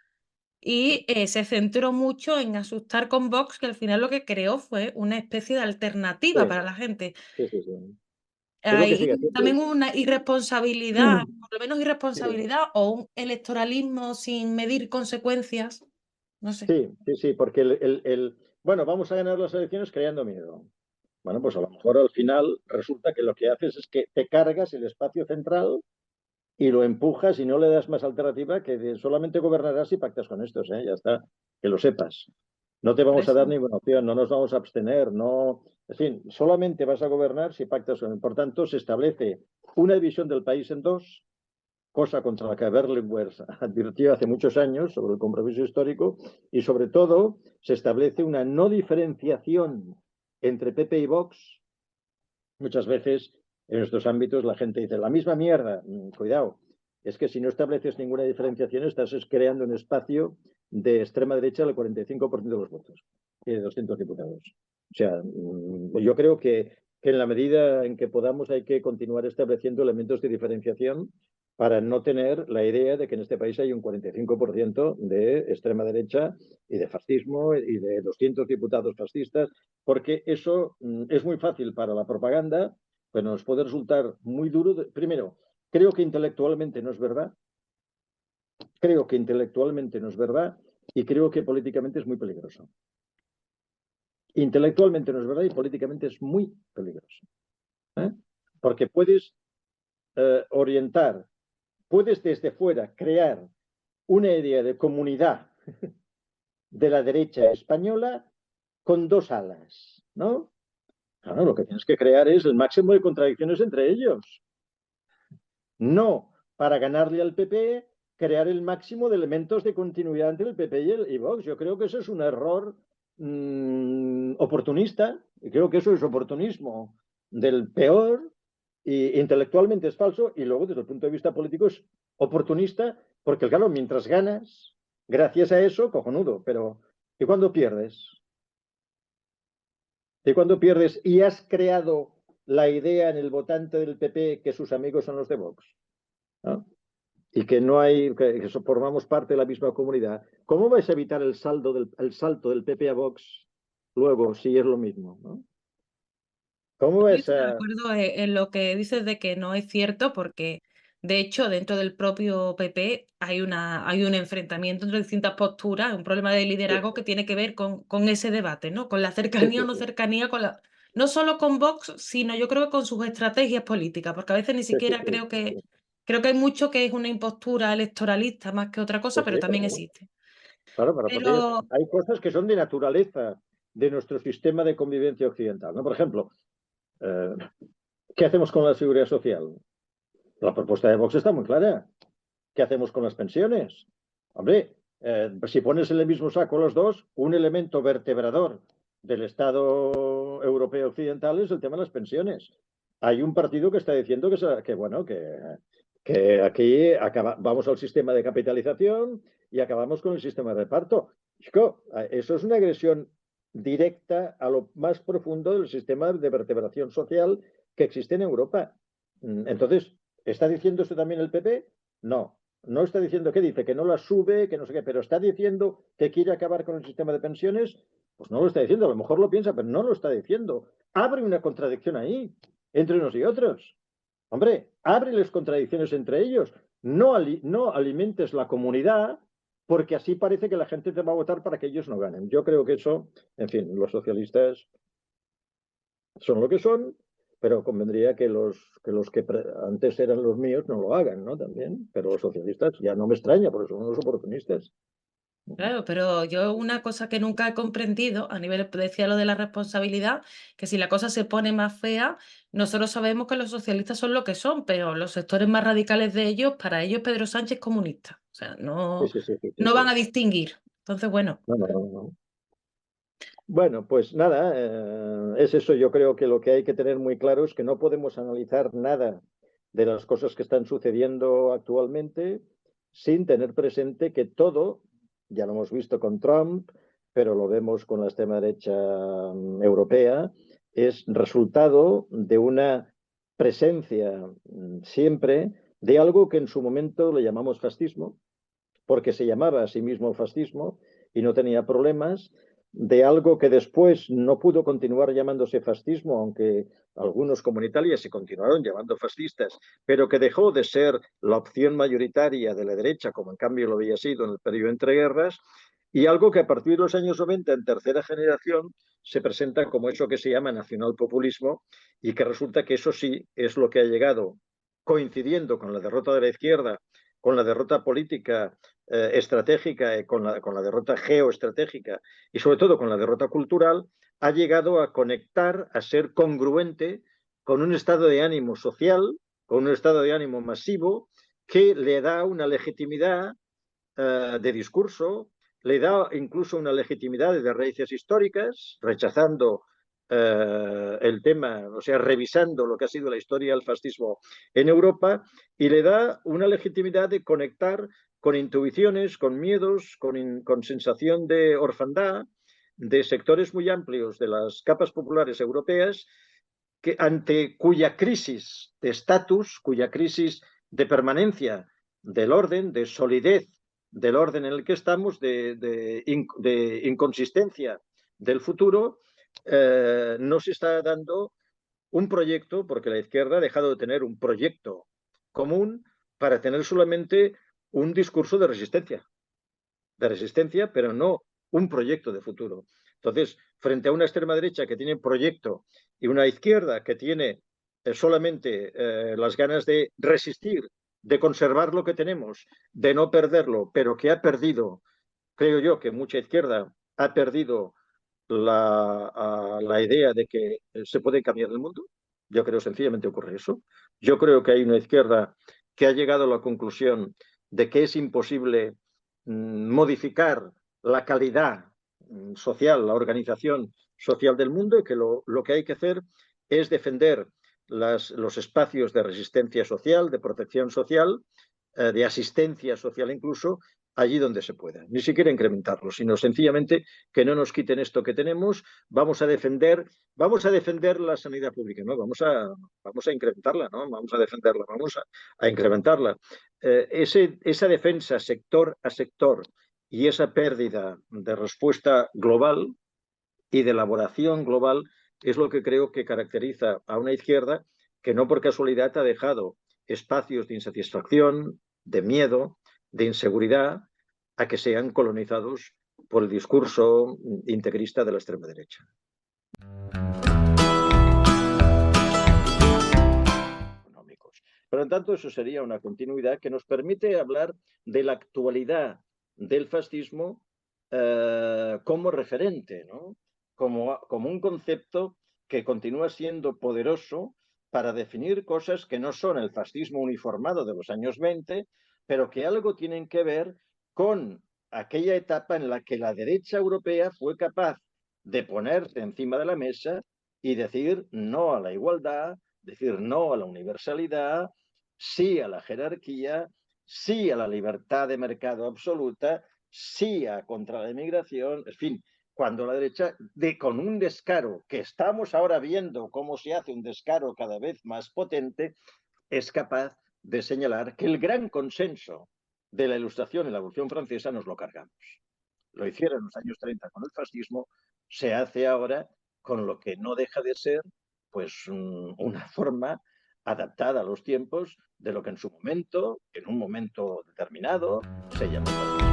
y se centró mucho en asustar con Vox, que al final lo que creó fue una especie de alternativa sí, para la gente. sí, sí, sí. Es lo que Hay sigue haciendo. también una irresponsabilidad, por lo menos Sí, irresponsabilidad, o un electoralismo sin medir consecuencias, no sé. sí, sí, sí, porque bueno, vamos a ganar las elecciones creando miedo. Bueno, pues a lo mejor al final resulta que lo que haces es que te cargas el espacio central y lo empujas y no le das más alternativa que solamente gobernarás si pactas con estos, ¿eh? Ya está, que lo sepas. No te Por vamos a dar eso. ninguna opción, no nos vamos a abstener, no. En fin, solamente vas a gobernar si pactas con él. Por tanto, se establece una división del país en dos, cosa contra la que Berlinguer advirtió hace muchos años sobre el compromiso histórico, y sobre todo se establece una no diferenciación entre PP y Vox. Muchas veces en estos ámbitos la gente dice la misma mierda. Cuidado, es que si no estableces ninguna diferenciación estás creando un espacio de extrema derecha del 45% de los votos y de 200 diputados. O sea, yo creo que en la medida en que podamos hay que continuar estableciendo elementos de diferenciación para no tener la idea de que en este país hay un 45% de extrema derecha y de fascismo y de 200 diputados fascistas, porque eso es muy fácil para la propaganda, pero nos puede resultar muy duro. Primero, creo que intelectualmente no es verdad, creo que intelectualmente no es verdad y creo que políticamente es muy peligroso. Intelectualmente no es verdad y políticamente es muy peligroso. ¿Eh? Porque puedes orientar, puedes desde fuera crear una idea de comunidad de la derecha española con dos alas, ¿no? Claro, lo que tienes que crear es el máximo de contradicciones entre ellos. No para ganarle al PP, crear el máximo de elementos de continuidad entre el PP y Vox. Yo creo que eso es un error oportunista, y creo que eso es oportunismo del peor, y intelectualmente es falso, y luego desde el punto de vista político es oportunista, porque claro, mientras ganas, gracias a eso, cojonudo, pero ¿y cuando pierdes? ¿Y cuando pierdes y has creado la idea en el votante del PP que sus amigos son los de Vox? ¿No? Y que no hay, que formamos parte de la misma comunidad, ¿cómo vais a evitar el salto del PP a Vox luego si es lo mismo? ¿No? ¿Cómo Yo vais estoy de a...? acuerdo en lo que dices de que no es cierto, porque de hecho dentro del propio PP hay un enfrentamiento entre distintas posturas, un problema de Sí, liderazgo que tiene que ver con ese debate, ¿no? Con la sí, cercanía o sí, no sí, cercanía, no solo con Vox, sino yo creo que con sus estrategias políticas, porque a veces ni sí, sí, siquiera sí, sí. creo que hay mucho que es una impostura electoralista más que otra Sí, cosa, pero sí, también existe. claro, porque Pero hay cosas que son de naturaleza de nuestro sistema de convivencia occidental, ¿no? Por ejemplo, eh, ¿qué hacemos con la seguridad social? La propuesta de Vox está muy clara. ¿Qué hacemos con las pensiones? Hombre, si pones en el mismo saco los dos, un elemento vertebrador del Estado europeo occidental es el tema de las pensiones. Hay un partido que está diciendo bueno, que aquí vamos al sistema de capitalización y acabamos con el sistema de reparto. Chico, eso es una agresión directa a lo más profundo del sistema de vertebración social que existe en Europa. Entonces, ¿está diciendo esto también el PP? No, no está diciendo que dice que no la sube, que no sé qué, pero está diciendo que quiere acabar con el sistema de pensiones. Pues no lo está diciendo, a lo mejor lo piensa, pero no lo está diciendo. Abre una contradicción ahí, entre unos y otros. Hombre, ábreles contradicciones entre ellos. No alimentes la comunidad porque así parece que la gente te va a votar para que ellos no ganen. Yo creo que eso, en fin, los socialistas son lo que son, pero convendría que los que antes eran los míos no lo hagan, ¿no? También, pero los socialistas ya no me extraña, porque son unos oportunistas. Claro, pero yo una cosa que nunca he comprendido, a nivel, decía lo de la responsabilidad, que si la cosa se pone más fea, nosotros sabemos que los socialistas son lo que son, pero los sectores más radicales de ellos, para ellos Pedro Sánchez es comunista. O sea, Sí, no, sí, sí, sí, sí, no van sí. a distinguir. Entonces, bueno, No, no, no, no. Bueno, pues nada, es eso. Yo creo que lo que hay que tener muy claro es que no podemos analizar nada de las cosas que están sucediendo actualmente sin tener presente que todo, ya lo hemos visto con Trump, pero lo vemos con la extrema derecha europea, es resultado de una presencia siempre de algo que en su momento le llamamos fascismo, porque se llamaba a sí mismo fascismo y no tenía problemas, de algo que después no pudo continuar llamándose fascismo, aunque algunos como en Italia se continuaron llamando fascistas, pero que dejó de ser la opción mayoritaria de la derecha, como en cambio lo había sido en el periodo entre guerras, y algo que a partir de los años 90, en tercera generación, se presenta como eso que se llama nacionalpopulismo, y que resulta que eso sí es lo que ha llegado, coincidiendo con la derrota de la izquierda, con la derrota política estratégica, con la derrota geoestratégica y sobre todo con la derrota cultural, ha llegado a conectar, a ser congruente con un estado de ánimo social, con un estado de ánimo masivo que le da una legitimidad de discurso, le da incluso una legitimidad de raíces históricas, rechazando el tema, o sea, revisando lo que ha sido la historia del fascismo en Europa, y le da una legitimidad de conectar con intuiciones, con miedos, con sensación de orfandad de sectores muy amplios de las capas populares europeas, que ante cuya crisis de estatus, cuya crisis de permanencia del orden, de solidez del orden en el que estamos, de inconsistencia del futuro, no se está dando un proyecto, porque la izquierda ha dejado de tener un proyecto común para tener solamente un discurso de resistencia, pero no un proyecto de futuro. Entonces, frente a una extrema derecha que tiene proyecto y una izquierda que tiene solamente las ganas de resistir, de conservar lo que tenemos, de no perderlo, pero que ha perdido, creo yo que mucha izquierda ha perdido la idea de que se puede cambiar el mundo. Yo creo sencillamente ocurre eso. Yo creo que hay una izquierda que ha llegado a la conclusión de que es imposible modificar la calidad social, la organización social del mundo, y que lo que hay que hacer es defender los espacios de resistencia social, de protección social, de asistencia social incluso, allí donde se pueda. Ni siquiera incrementarlo, sino sencillamente que no nos quiten esto que tenemos. Vamos a defender la sanidad pública, ¿no? Vamos a incrementarla, ¿no? Vamos a defenderla, vamos a incrementarla. Esa defensa sector a sector y esa pérdida de respuesta global y de elaboración global es lo que creo que caracteriza a una izquierda que no por casualidad ha dejado espacios de insatisfacción, de miedo, de inseguridad, a que sean colonizados por el discurso integrista de la extrema derecha. Económicos. Por lo tanto, eso sería una continuidad que nos permite hablar de la actualidad del fascismo como referente, ¿no? Como un concepto que continúa siendo poderoso para definir cosas que no son el fascismo uniformado de los años 20, pero que algo tienen que ver con aquella etapa en la que la derecha europea fue capaz de ponerse encima de la mesa y decir no a la igualdad, decir no a la universalidad, sí a la jerarquía, sí a la libertad de mercado absoluta, sí a contra la inmigración, en fin, cuando la derecha, con un descaro que estamos ahora viendo cómo se hace un descaro cada vez más potente, es capaz de señalar que el gran consenso de la Ilustración y la Revolución Francesa nos lo cargamos. Lo hicieron en los años 30 con el fascismo, se hace ahora con lo que no deja de ser pues una forma adaptada a los tiempos de lo que en su momento, en un momento determinado, se llamó fascismo.